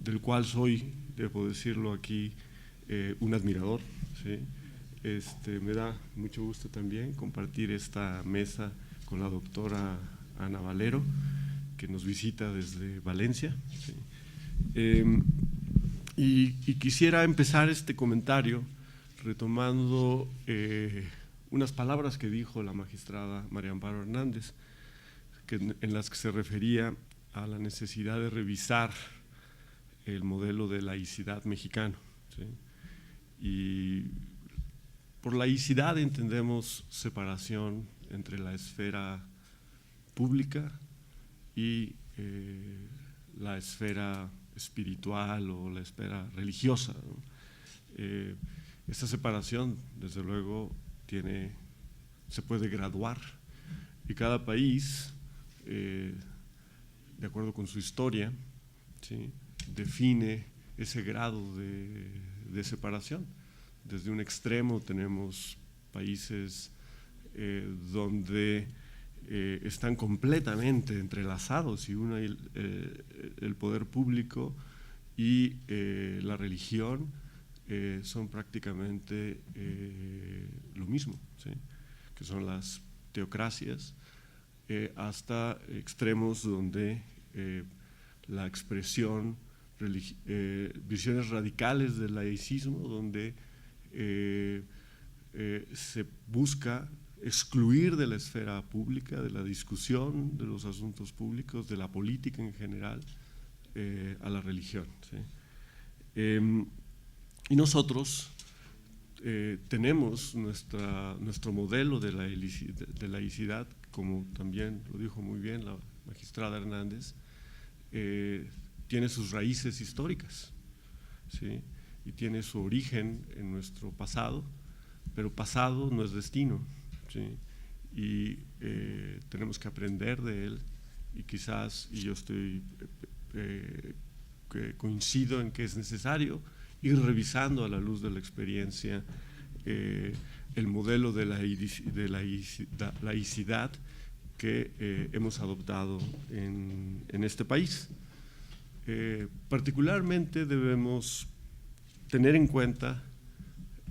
del cual soy, debo decirlo aquí, un admirador, ¿sí? Me da mucho gusto también compartir esta mesa con la doctora Ana Valero, que nos visita desde Valencia, ¿sí? Y quisiera empezar este comentario retomando unas palabras que dijo la magistrada María Amparo Hernández, en las que se refería a la necesidad de revisar el modelo de laicidad mexicano, ¿sí? Y por laicidad entendemos separación entre la esfera pública y la esfera espiritual o la esfera religiosa, ¿no? Esta separación, desde luego, se puede graduar, y cada país, de acuerdo con su historia, ¿sí?, define ese grado de separación. Desde un extremo tenemos países donde están completamente entrelazados, y uno el poder público y la religión son prácticamente lo mismo, ¿sí? Que son las teocracias, hasta extremos donde la expresión, visiones radicales del laicismo, donde se busca excluir de la esfera pública, de la discusión de los asuntos públicos, de la política en general, a la religión, ¿sí? Y nosotros tenemos nuestro modelo de laicidad, como también lo dijo muy bien la magistrada Hernández, tiene sus raíces históricas, ¿sí? Y tiene su origen en nuestro pasado, pero pasado no es destino, ¿sí? Y tenemos que aprender de él, y quizás, y yo coincido en que es necesario ir revisando a la luz de la experiencia el modelo de laicidad que hemos adoptado en este país. Particularmente debemos tener en cuenta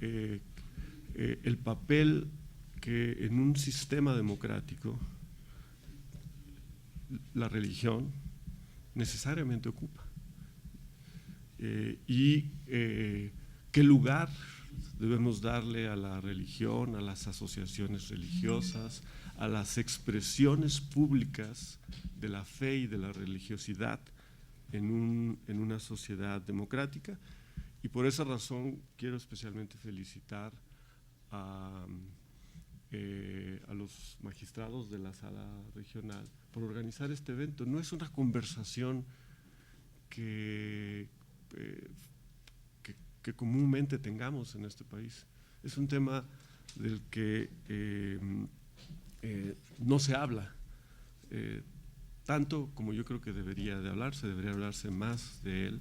el papel que en un sistema democrático la religión necesariamente ocupa, y qué lugar debemos darle a la religión, a las asociaciones religiosas, a las expresiones públicas de la fe y de la religiosidad en una sociedad democrática. Y por esa razón quiero especialmente felicitar a los magistrados de la sala regional por organizar este evento. No es una conversación que comúnmente tengamos en este país. Es un tema del que no se habla tanto como yo creo que debería hablarse más de él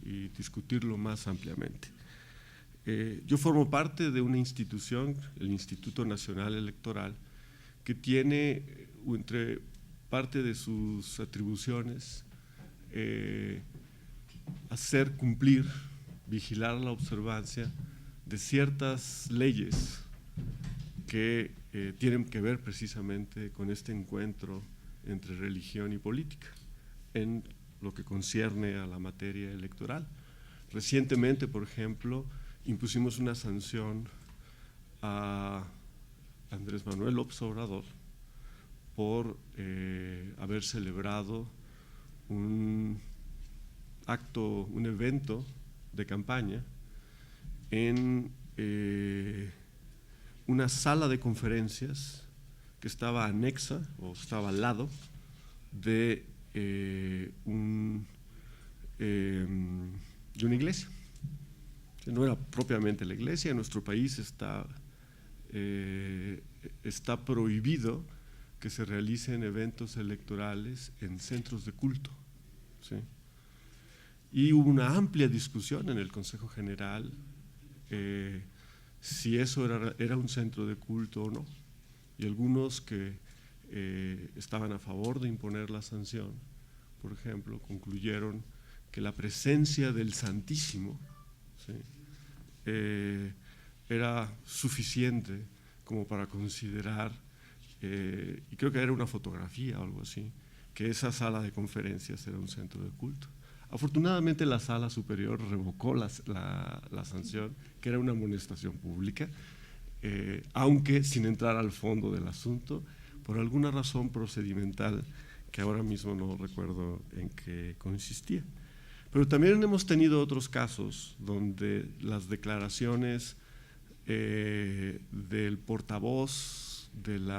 y discutirlo más ampliamente. Yo formo parte de una institución, el Instituto Nacional Electoral, que tiene entre parte de sus atribuciones hacer cumplir, vigilar la observancia de ciertas leyes que tienen que ver precisamente con este encuentro entre religión y política en lo que concierne a la materia electoral. Recientemente, por ejemplo, impusimos una sanción a Andrés Manuel López Obrador por haber celebrado un evento de campaña en una sala de conferencias que estaba anexa o estaba al lado de una iglesia. No era propiamente la iglesia. En nuestro país está prohibido que se realicen eventos electorales en centros de culto, ¿sí? Y hubo una amplia discusión en el Consejo General si eso era un centro de culto o no. Y algunos que estaban a favor de imponer la sanción, por ejemplo, concluyeron que la presencia del Santísimo, ¿sí?, era suficiente como para considerar, y creo que era una fotografía o algo así, que esa sala de conferencias era un centro de culto. Afortunadamente la sala superior revocó la sanción, que era una amonestación pública, aunque sin entrar al fondo del asunto, por alguna razón procedimental que ahora mismo no recuerdo en qué consistía. Pero también hemos tenido otros casos donde las declaraciones del portavoz del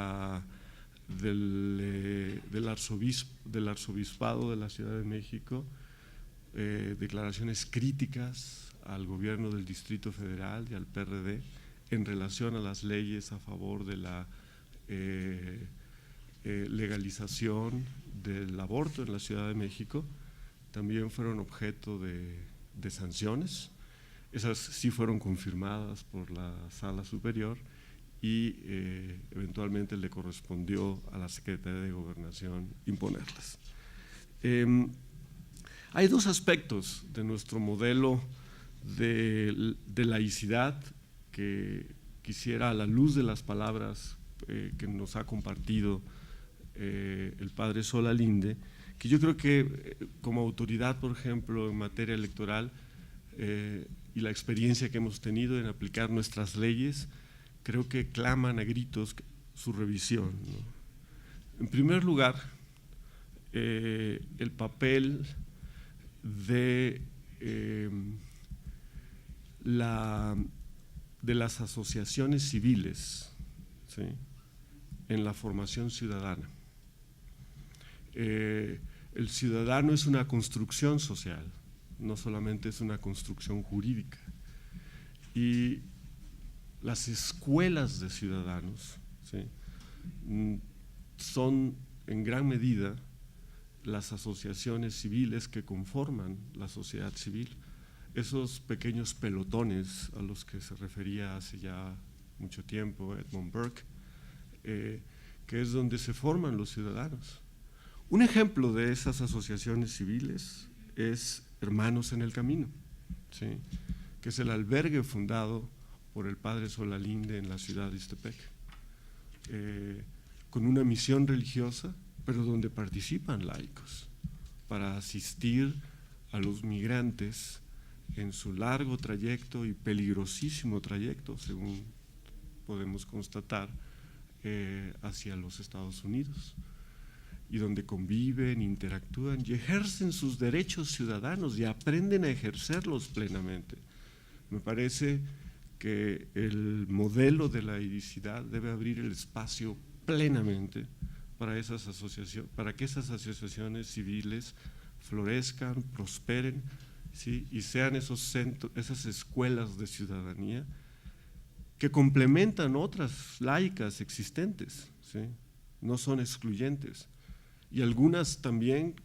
arzobispado de la Ciudad de México, declaraciones críticas al gobierno del Distrito Federal y al PRD en relación a las leyes a favor de la legalización del aborto en la Ciudad de México, también fueron objeto de sanciones. Esas sí fueron confirmadas por la Sala Superior y eventualmente le correspondió a la Secretaría de Gobernación imponerlas. Hay dos aspectos de nuestro modelo de laicidad que quisiera, a la luz de las palabras que nos ha compartido el padre Solalinde, que yo creo que como autoridad, por ejemplo, en materia electoral y la experiencia que hemos tenido en aplicar nuestras leyes, creo que claman a gritos su revisión, ¿no? En primer lugar, el papel de las asociaciones civiles, ¿sí?, en la formación ciudadana. El ciudadano es una construcción social, no solamente es una construcción jurídica. Y las escuelas de ciudadanos, ¿sí?, son en gran medida las asociaciones civiles que conforman la sociedad civil. Esos pequeños pelotones a los que se refería hace ya mucho tiempo Edmund Burke, que es donde se forman los ciudadanos. Un ejemplo de esas asociaciones civiles es Hermanos en el Camino, ¿sí?, que es el albergue fundado por el padre Solalinde en la ciudad de Ixtepec, con una misión religiosa, pero donde participan laicos para asistir a los migrantes en su largo trayecto y peligrosísimo trayecto, según podemos constatar, hacia los Estados Unidos, y donde conviven, interactúan y ejercen sus derechos ciudadanos y aprenden a ejercerlos plenamente. Me parece que el modelo de la laicidad debe abrir el espacio plenamente para esas asociaciones, para que esas asociaciones civiles florezcan, prosperen, ¿sí?, y sean esos centros, esas escuelas de ciudadanía que complementan otras laicas existentes, ¿sí?, no son excluyentes, y algunas también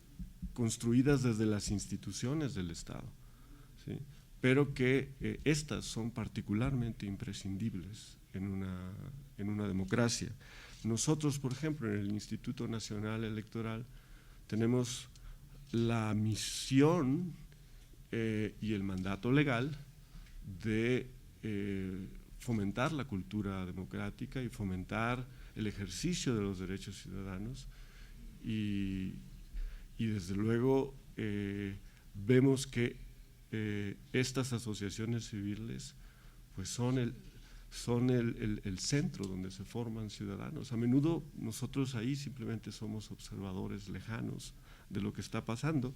construidas desde las instituciones del Estado, ¿sí?, pero que estas son particularmente imprescindibles en una democracia. Nosotros, por ejemplo, en el Instituto Nacional Electoral tenemos la misión y el mandato legal de fomentar la cultura democrática y fomentar el ejercicio de los derechos ciudadanos, y desde luego vemos que estas asociaciones civiles pues son el centro donde se forman ciudadanos. A menudo nosotros ahí simplemente somos observadores lejanos de lo que está pasando,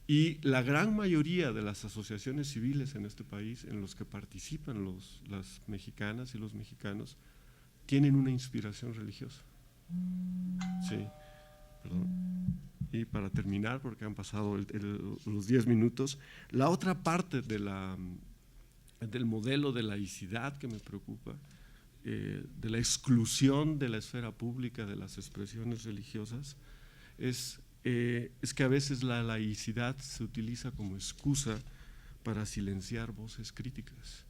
y la gran mayoría de las asociaciones civiles en este país en los que participan las mexicanas y los mexicanos tienen una inspiración religiosa. Sí, perdón. Y para terminar, porque han pasado los 10 minutos, la otra parte del modelo de laicidad que me preocupa, de la exclusión de la esfera pública de las expresiones religiosas, es que a veces la laicidad se utiliza como excusa para silenciar voces críticas.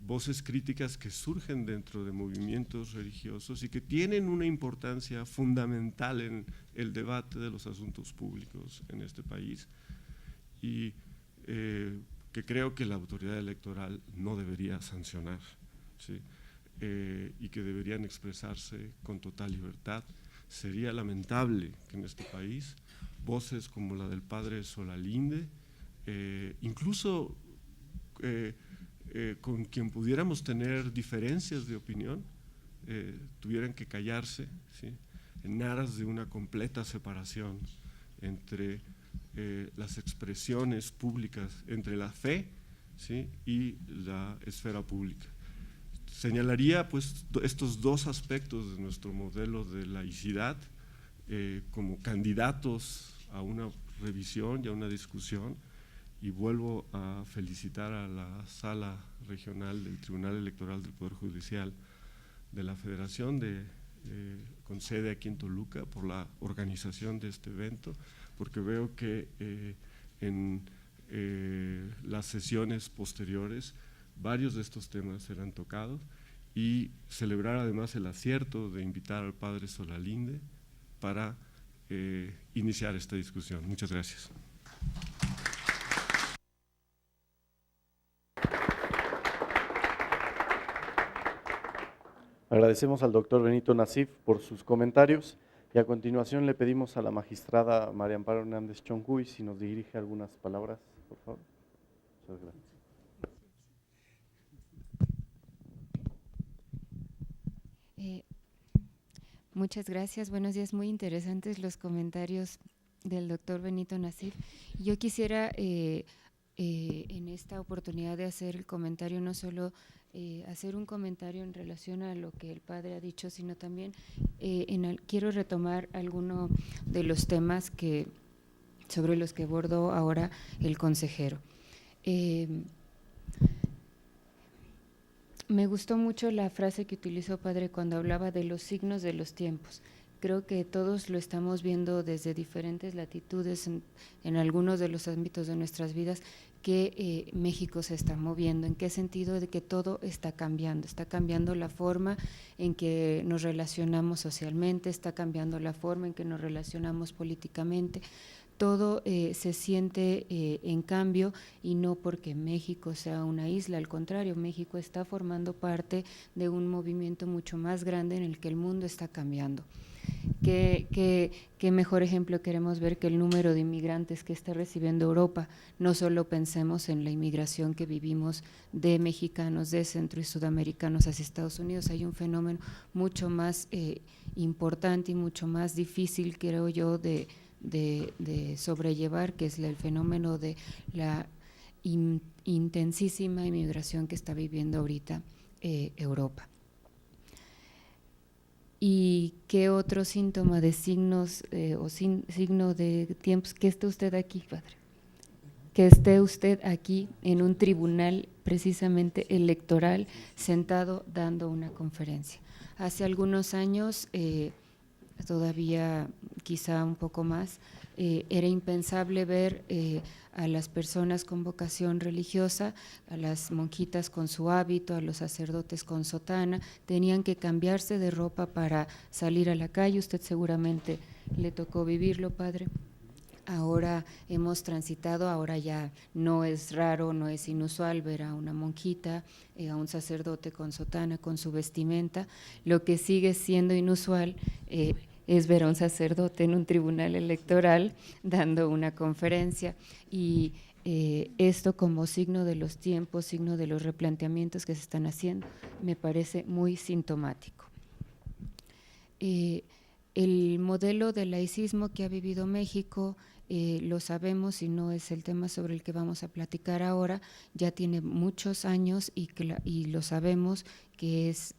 Voces críticas que surgen dentro de movimientos religiosos y que tienen una importancia fundamental en el debate de los asuntos públicos en este país, y que creo que la autoridad electoral no debería sancionar, ¿sí?, y que deberían expresarse con total libertad. Sería lamentable que en este país voces como la del padre Solalinde, incluso con quien pudiéramos tener diferencias de opinión, tuvieran que callarse, ¿sí?, en aras de una completa separación entre las expresiones públicas, entre la fe, ¿sí?, y la esfera pública. Señalaría pues estos dos aspectos de nuestro modelo de laicidad como candidatos a una revisión y a una discusión, y vuelvo a felicitar a la Sala Regional del Tribunal Electoral del Poder Judicial de la Federación con sede aquí en Toluca por la organización de este evento, porque veo que en las sesiones posteriores varios de estos temas serán tocados, y celebrar además el acierto de invitar al padre Solalinde para iniciar esta discusión. Muchas gracias. Agradecemos al doctor Benito Nasif por sus comentarios y a continuación le pedimos a la magistrada María Amparo Hernández Choncuy si nos dirige algunas palabras, por favor. Muchas gracias. Muchas gracias, buenos días, muy interesantes los comentarios del doctor Benito Nasif. Yo quisiera en esta oportunidad de hacer el comentario, no solo hacer un comentario en relación a lo que el padre ha dicho, sino también quiero retomar alguno de los temas sobre los que abordó ahora el consejero. Me gustó mucho la frase que utilizó, padre, cuando hablaba de los signos de los tiempos. Creo que todos lo estamos viendo desde diferentes latitudes en algunos de los ámbitos de nuestras vidas, que México se está moviendo. ¿En qué sentido? De que todo está cambiando la forma en que nos relacionamos socialmente, está cambiando la forma en que nos relacionamos políticamente. Todo se siente en cambio, y no porque México sea una isla, al contrario, México está formando parte de un movimiento mucho más grande en el que el mundo está cambiando. ¿Qué mejor ejemplo queremos ver que el número de inmigrantes que está recibiendo Europa? No solo pensemos en la inmigración que vivimos de mexicanos, de centro y sudamericanos hacia Estados Unidos, hay un fenómeno mucho más importante y mucho más difícil, creo yo, de sobrellevar, que es el fenómeno de la intensísima inmigración que está viviendo ahorita Europa. ¿Y qué otro síntoma de signos signo de tiempos? Que esté usted aquí, padre, que esté usted aquí en un tribunal precisamente electoral, sentado dando una conferencia. Hace algunos años, todavía quizá un poco más, era impensable ver a las personas con vocación religiosa, a las monjitas con su hábito, a los sacerdotes con sotana, tenían que cambiarse de ropa para salir a la calle. Usted seguramente le tocó vivirlo, padre. Ahora hemos transitado, ahora ya no es raro, no es inusual ver a una monjita, a un sacerdote con sotana, con su vestimenta. Lo que sigue siendo inusual es ver a un sacerdote en un tribunal electoral dando una conferencia, y esto como signo de los tiempos, signo de los replanteamientos que se están haciendo, me parece muy sintomático. El modelo de laicismo que ha vivido México, lo sabemos y no es el tema sobre el que vamos a platicar ahora, ya tiene muchos años y lo sabemos que es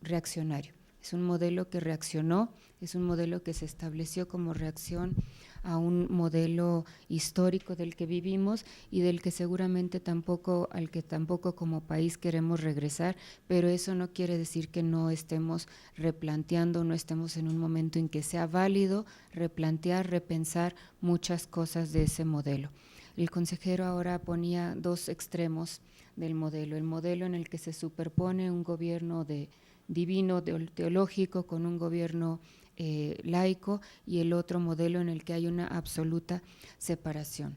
reaccionario. Es un modelo que reaccionó, es un modelo que se estableció como reacción a un modelo histórico del que vivimos y del que seguramente al que tampoco como país queremos regresar, pero eso no quiere decir que no estemos replanteando, no estemos en un momento en que sea válido replantear, repensar muchas cosas de ese modelo. El consejero ahora ponía dos extremos del modelo, el modelo en el que se superpone un gobierno divino, teológico, con un gobierno laico, y el otro modelo en el que hay una absoluta separación.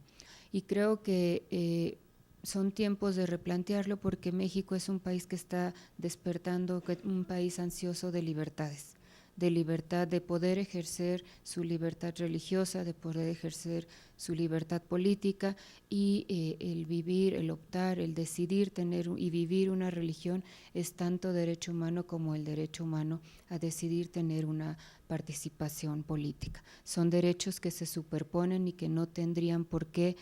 Y creo que son tiempos de replantearlo, porque México es un país que está despertando, un país ansioso de libertades, de libertad de poder ejercer su libertad religiosa, de poder ejercer su libertad política, y el vivir, el optar, el decidir tener y vivir una religión es tanto derecho humano como el derecho humano a decidir tener una participación política. Son derechos que se superponen y que no tendrían por qué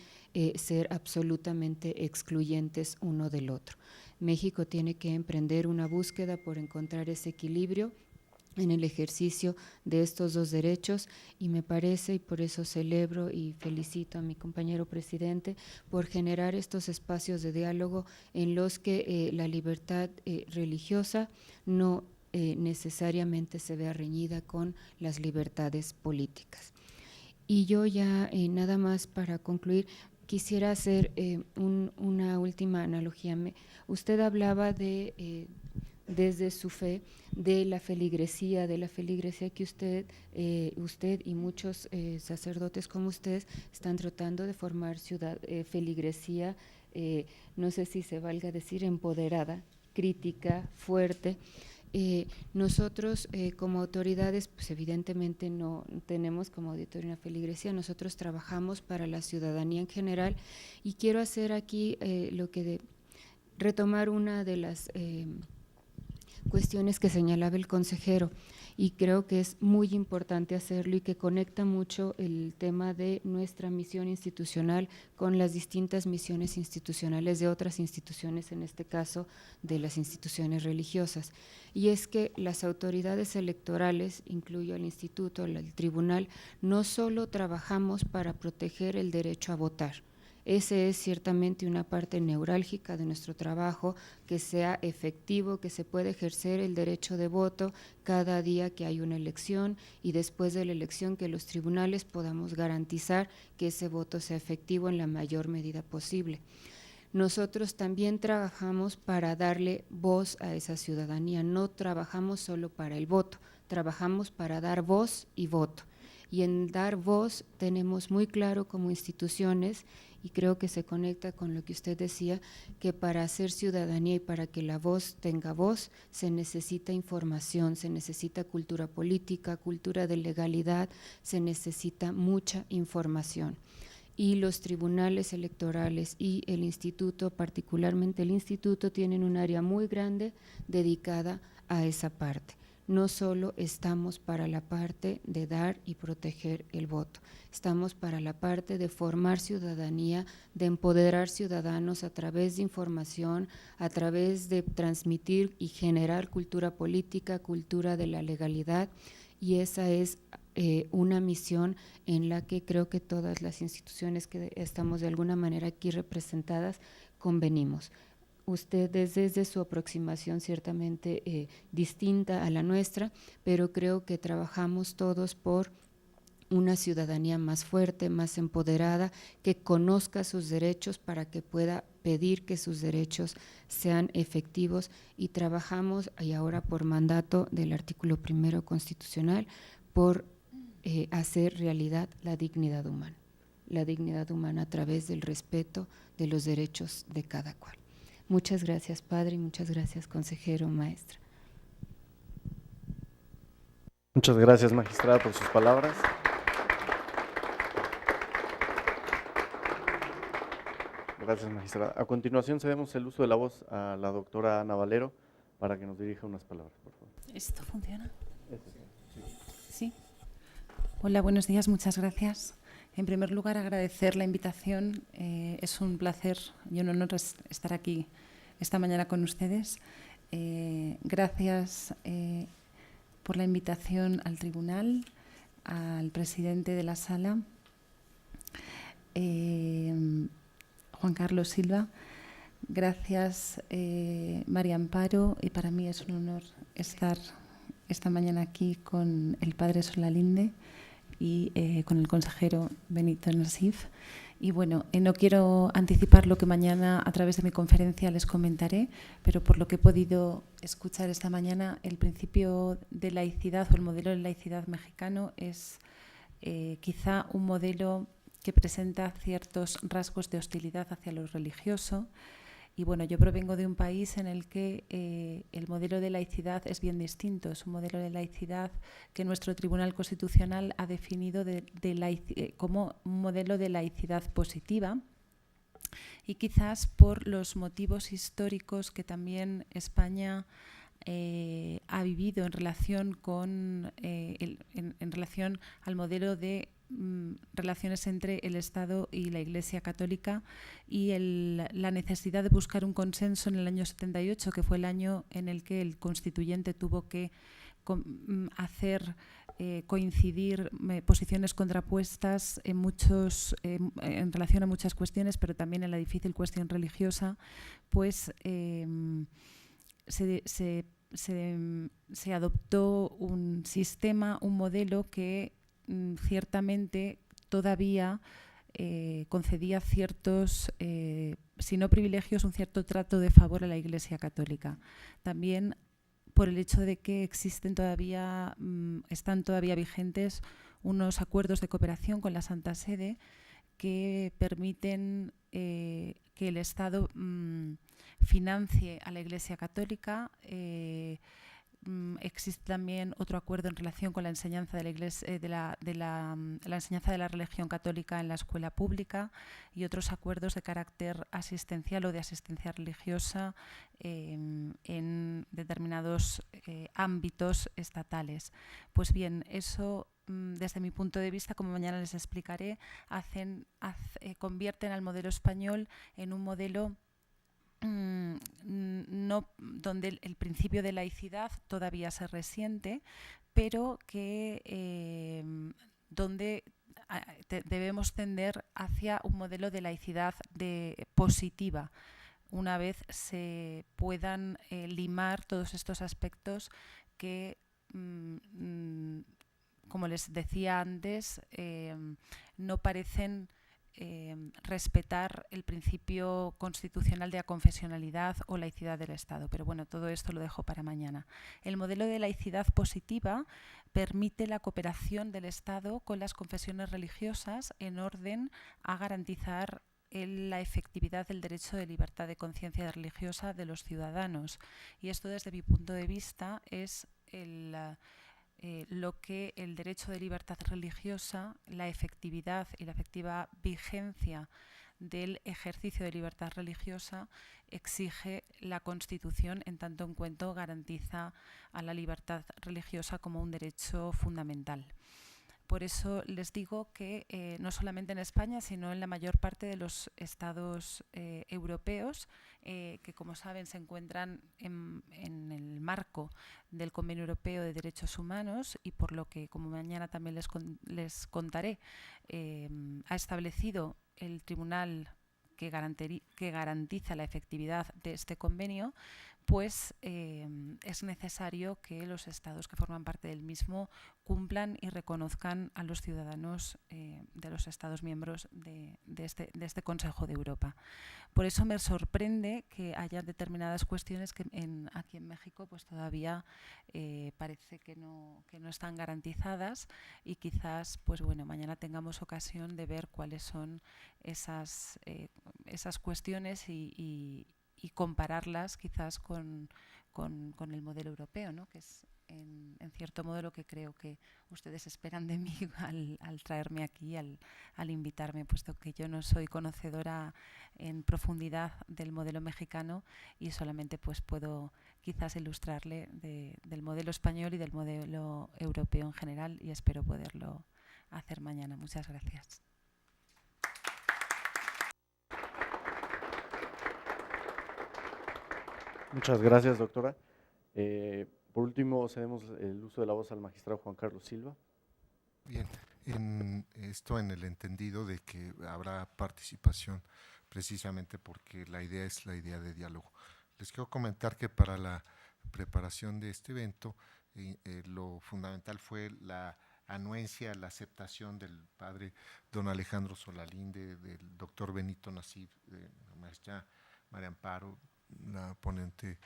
ser absolutamente excluyentes uno del otro. México tiene que emprender una búsqueda por encontrar ese equilibrio en el ejercicio de estos dos derechos, y me parece, y por eso celebro y felicito a mi compañero presidente por generar estos espacios de diálogo en los que la libertad religiosa no necesariamente se vea reñida con las libertades políticas. Y yo ya nada más para concluir, quisiera hacer una última analogía. Usted hablaba de, desde su fe, de la feligresía que usted y muchos sacerdotes como ustedes están tratando de formar feligresía, no sé si se valga decir empoderada, crítica, fuerte. Nosotros como autoridades, pues evidentemente no tenemos como auditorio una feligresía, nosotros trabajamos para la ciudadanía en general, y quiero hacer aquí retomar una de las cuestiones que señalaba el consejero, y creo que es muy importante hacerlo y que conecta mucho el tema de nuestra misión institucional con las distintas misiones institucionales de otras instituciones, en este caso de las instituciones religiosas. Y es que las autoridades electorales, incluyo el instituto, el tribunal, no solo trabajamos para proteger el derecho a votar. Ese es ciertamente una parte neurálgica de nuestro trabajo, que sea efectivo, que se pueda ejercer el derecho de voto cada día que hay una elección, y después de la elección que los tribunales podamos garantizar que ese voto sea efectivo en la mayor medida posible. Nosotros también trabajamos para darle voz a esa ciudadanía, no trabajamos solo para el voto, trabajamos para dar voz y voto. Y en dar voz tenemos muy claro como instituciones, y creo que se conecta con lo que usted decía, que para hacer ciudadanía y para que la voz tenga voz, se necesita información, se necesita cultura política, cultura de legalidad, se necesita mucha información. Y los tribunales electorales y el instituto, particularmente el instituto, tienen un área muy grande dedicada a esa parte. No solo estamos para la parte de dar y proteger el voto, estamos para la parte de formar ciudadanía, de empoderar ciudadanos a través de información, a través de transmitir y generar cultura política, cultura de la legalidad, y esa es una misión en la que creo que todas las instituciones que estamos de alguna manera aquí representadas convenimos. Ustedes desde su aproximación ciertamente distinta a la nuestra, pero creo que trabajamos todos por una ciudadanía más fuerte, más empoderada, que conozca sus derechos para que pueda pedir que sus derechos sean efectivos, y trabajamos, y ahora por mandato del artículo 1 constitucional, por hacer realidad la dignidad humana a través del respeto de los derechos de cada cual. Muchas gracias, padre, y muchas gracias, consejero, maestra. Muchas gracias, magistrada, por sus palabras. Gracias, magistrada. A continuación cedemos el uso de la voz a la doctora Ana Valero para que nos dirija unas palabras, por favor. ¿Esto funciona? Sí. Hola, buenos días, muchas gracias. En primer lugar, agradecer la invitación. Es un placer y un honor estar aquí esta mañana con ustedes. Gracias por la invitación al tribunal, al presidente de la sala, Juan Carlos Silva. Gracias, María Amparo, y para mí es un honor estar esta mañana aquí con el padre Solalinde y con el consejero Benito Nasif. Y bueno, no quiero anticipar lo que mañana a través de mi conferencia les comentaré, pero por lo que he podido escuchar esta mañana, el principio de laicidad o el modelo de laicidad mexicano es quizá un modelo que presenta ciertos rasgos de hostilidad hacia lo religioso. Y bueno, yo provengo de un país en el que el modelo de laicidad es bien distinto. Es un modelo de laicidad que nuestro Tribunal Constitucional ha definido como un modelo de laicidad positiva, y quizás por los motivos históricos que también España ha vivido en relación con en relación al modelo de relaciones entre el Estado y la Iglesia Católica, y la necesidad de buscar un consenso en el año 78, que fue el año en el que el constituyente tuvo que hacer coincidir posiciones contrapuestas en relación a muchas cuestiones, pero también en la difícil cuestión religiosa, pues se adoptó un sistema, un modelo que ciertamente todavía concedía ciertos, si no privilegios, un cierto trato de favor a la Iglesia Católica. También por el hecho de que existen todavía, están todavía vigentes unos acuerdos de cooperación con la Santa Sede que permiten que el Estado financie a la Iglesia Católica. Existe también otro acuerdo en relación con la enseñanza de la Iglesia, la enseñanza de la religión católica en la escuela pública, y otros acuerdos de carácter asistencial o de asistencia religiosa en determinados ámbitos estatales. Pues bien, eso, desde mi punto de vista, como mañana les explicaré, convierten al modelo español en un modelo no, donde el principio de laicidad todavía se resiente, pero que donde debemos tender hacia un modelo de laicidad positiva, una vez se puedan limar todos estos aspectos que, como les decía antes, no parecen respetar el principio constitucional de aconfesionalidad o laicidad del Estado. Pero bueno, todo esto lo dejo para mañana. El modelo de laicidad positiva permite la cooperación del Estado con las confesiones religiosas en orden a garantizar la efectividad del derecho de libertad de conciencia religiosa de los ciudadanos. Y esto, desde mi punto de vista, es lo que el derecho de libertad religiosa, la efectividad y la efectiva vigencia del ejercicio de libertad religiosa exige la Constitución, en tanto en cuanto garantiza a la libertad religiosa como un derecho fundamental. Por eso les digo que no solamente en España, sino en la mayor parte de los estados europeos, que como saben se encuentran en el marco del Convenio Europeo de Derechos Humanos, y por lo que, como mañana también les contaré, ha establecido el tribunal que garantiza la efectividad de este convenio, pues es necesario que los estados que forman parte del mismo cumplan y reconozcan a los ciudadanos de los estados miembros de este Consejo de Europa. Por eso me sorprende que haya determinadas cuestiones que aquí en México pues todavía parece que no están garantizadas, y quizás pues bueno, mañana tengamos ocasión de ver cuáles son esas cuestiones y compararlas quizás con el modelo europeo, ¿no? Que es en cierto modo lo que creo que ustedes esperan de mí al traerme aquí, al invitarme, puesto que yo no soy conocedora en profundidad del modelo mexicano y solamente pues puedo quizás ilustrarle del modelo español y del modelo europeo en general, y espero poderlo hacer mañana. Muchas gracias. Muchas gracias, doctora. Por último, cedemos el uso de la voz al magistrado Juan Carlos Silva. Bien, en el entendido de que habrá participación, precisamente porque la idea es la idea de diálogo. Les quiero comentar que para la preparación de este evento, lo fundamental fue la anuencia, la aceptación del padre don Alejandro Solalinde, del doctor Benito Nasif, de la maestra María Amparo, la ponente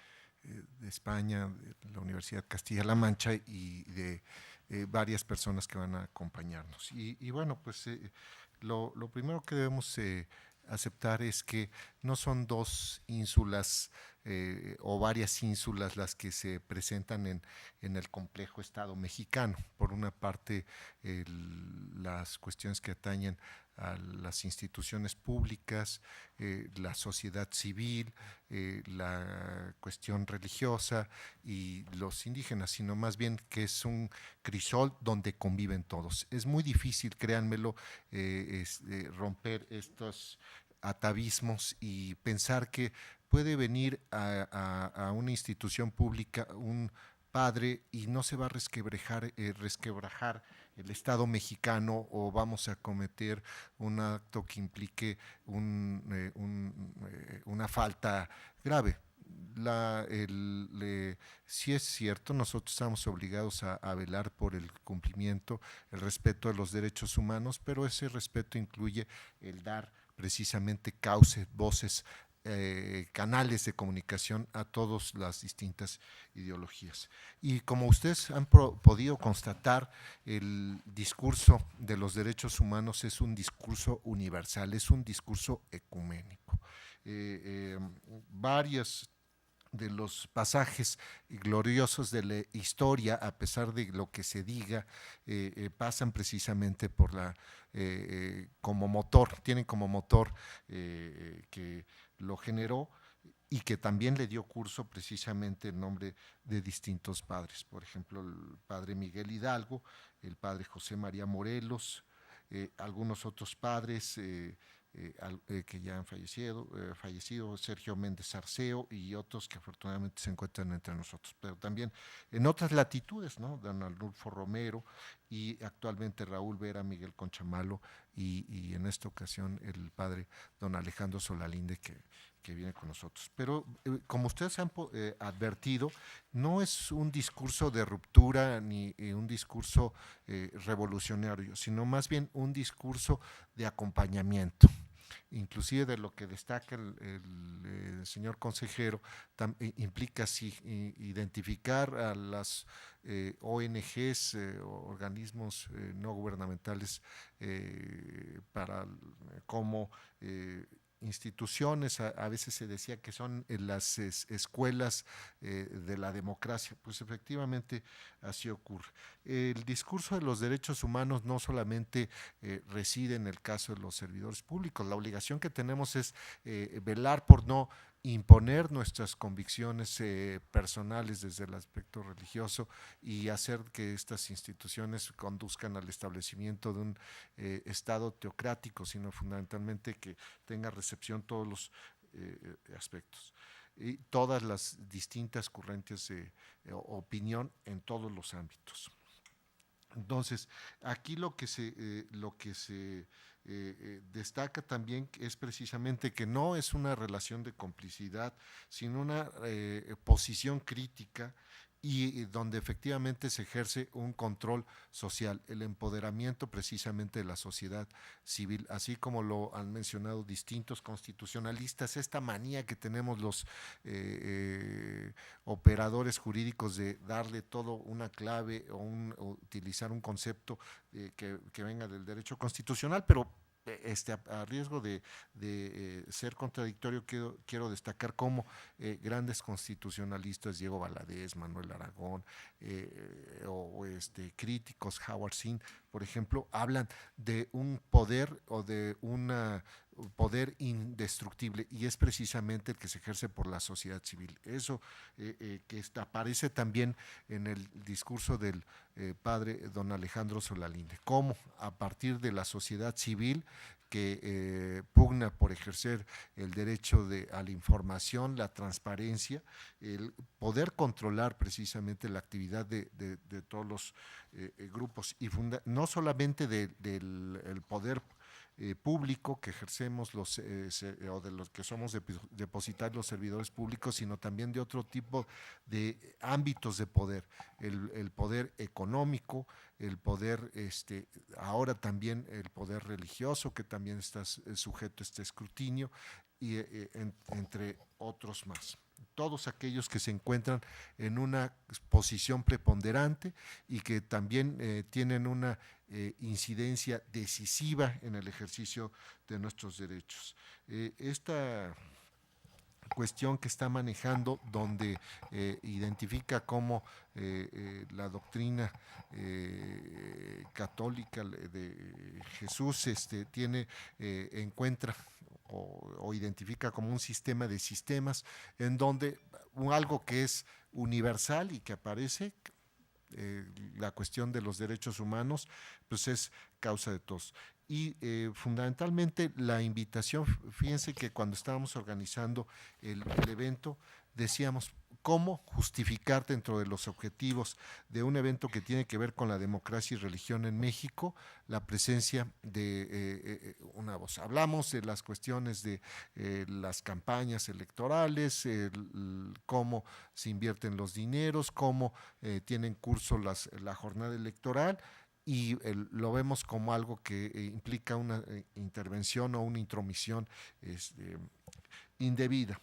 de España, de la Universidad Castilla-La Mancha, y de varias personas que van a acompañarnos. Y bueno, pues lo primero que debemos aceptar es que no son dos ínsulas o varias ínsulas las que se presentan en el complejo Estado mexicano. Por una parte, las cuestiones que atañen a las instituciones públicas, la sociedad civil, la cuestión religiosa y los indígenas, sino más bien que es un crisol donde conviven todos. Es muy difícil, créanmelo, romper estos atavismos y pensar que puede venir a una institución pública un padre y no se va a resquebrajar el Estado mexicano, o vamos a cometer un acto que implique una falta grave. sí es cierto, nosotros estamos obligados a velar por el cumplimiento, el respeto de los derechos humanos, pero ese respeto incluye el dar precisamente cauce, voces, canales de comunicación a todas las distintas ideologías. Y como ustedes han podido constatar, el discurso de los derechos humanos es un discurso universal, es un discurso ecuménico. Varios de los pasajes gloriosos de la historia, a pesar de lo que se diga, pasan precisamente por como motor, tienen como motor que lo generó y que también le dio curso precisamente en nombre de distintos padres. Por ejemplo, el padre Miguel Hidalgo, el padre José María Morelos, algunos otros padres que ya han fallecido, Sergio Méndez Arceo y otros que afortunadamente se encuentran entre nosotros, pero también en otras latitudes, ¿no? Don Arnulfo Romero y actualmente Raúl Vera, Miguel Conchamalo y en esta ocasión el padre don Alejandro Solalinde que viene con nosotros. Pero como ustedes han advertido, no es un discurso de ruptura ni un discurso revolucionario, sino más bien un discurso de acompañamiento. Inclusive de lo que destaca el señor consejero, implica sí, identificar a las ONGs, organismos no gubernamentales, como instituciones, a veces se decía que son las escuelas de la democracia, pues efectivamente así ocurre. El discurso de los derechos humanos no solamente reside en el caso de los servidores públicos, la obligación que tenemos es velar por no imponer nuestras convicciones personales desde el aspecto religioso y hacer que estas instituciones conduzcan al establecimiento de un Estado teocrático, sino fundamentalmente que tenga recepción todos los aspectos y todas las distintas corrientes de opinión en todos los ámbitos. Entonces, aquí lo que se destaca también es precisamente que no es una relación de complicidad, sino una posición crítica y donde efectivamente se ejerce un control social, el empoderamiento precisamente de la sociedad civil, así como lo han mencionado distintos constitucionalistas, esta manía que tenemos los operadores jurídicos de darle todo una clave o utilizar un concepto que venga del derecho constitucional, pero a riesgo de ser contradictorio, quiero destacar cómo grandes constitucionalistas, Diego Valadez, Manuel Aragón, o críticos, Howard Zinn, por ejemplo, hablan de un poder o de un poder indestructible, y es precisamente el que se ejerce por la sociedad civil. Eso que aparece también en el discurso del padre don Alejandro Solalinde, cómo a partir de la sociedad civil que pugna por ejercer el derecho a la información, la transparencia, el poder controlar precisamente la actividad de todos los grupos, y no solamente del poder público que ejercemos o de los que somos depositarios los servidores públicos, sino también de otro tipo de ámbitos de poder, el poder económico, el poder, ahora también el poder religioso, que también está sujeto a este escrutinio, y entre otros más. Todos aquellos que se encuentran en una posición preponderante y que también tienen una incidencia decisiva en el ejercicio de nuestros derechos. Esta cuestión que está manejando, donde identifica cómo la doctrina católica de Jesús encuentra o identifica como un sistema de sistemas, en donde algo que es universal y que aparece, la cuestión de los derechos humanos, pues es causa de todos. Y fundamentalmente la invitación, fíjense que cuando estábamos organizando el evento, decíamos, cómo justificar dentro de los objetivos de un evento que tiene que ver con la democracia y religión en México la presencia de una voz. Hablamos de las cuestiones de las campañas electorales, cómo se invierten los dineros, cómo tienen curso la jornada electoral, y lo vemos como algo que implica una intervención o una intromisión indebida.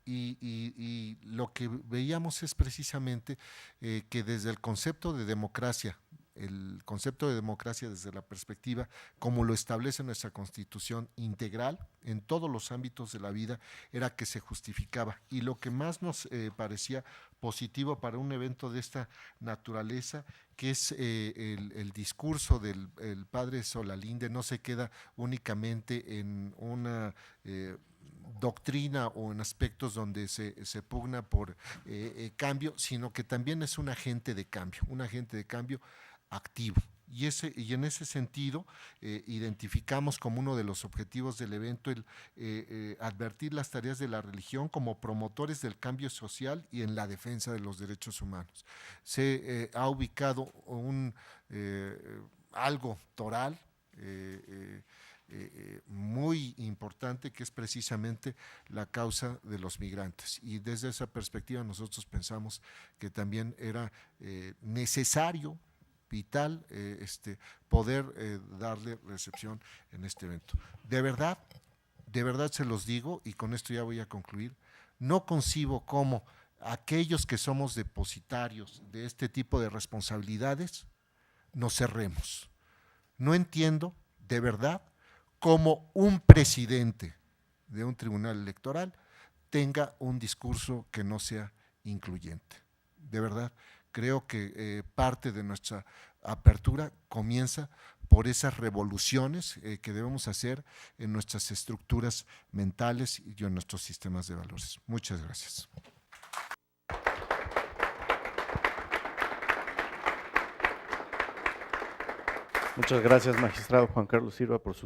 Y lo que veíamos es precisamente que desde el concepto de democracia desde la perspectiva como lo establece nuestra Constitución integral en todos los ámbitos de la vida, era que se justificaba. Y lo que más nos parecía positivo para un evento de esta naturaleza, que es el discurso del padre Solalinde, no se queda únicamente en una doctrina o en aspectos donde se pugna por cambio, sino que también es un agente de cambio activo. Y en ese sentido identificamos como uno de los objetivos del evento el advertir las tareas de la religión como promotores del cambio social y en la defensa de los derechos humanos. Se ha ubicado algo toral muy importante, que es precisamente la causa de los migrantes, y desde esa perspectiva nosotros pensamos que también era necesario, vital, poder darle recepción en este evento. De verdad se los digo, y con esto ya voy a concluir, no concibo cómo aquellos que somos depositarios de este tipo de responsabilidades nos cerremos. No entiendo, de verdad, cómo un presidente de un tribunal electoral tenga un discurso que no sea incluyente. De verdad, creo que parte de nuestra apertura comienza por esas revoluciones que debemos hacer en nuestras estructuras mentales y en nuestros sistemas de valores. Muchas gracias. Muchas gracias, magistrado Juan Carlos Silva, por sus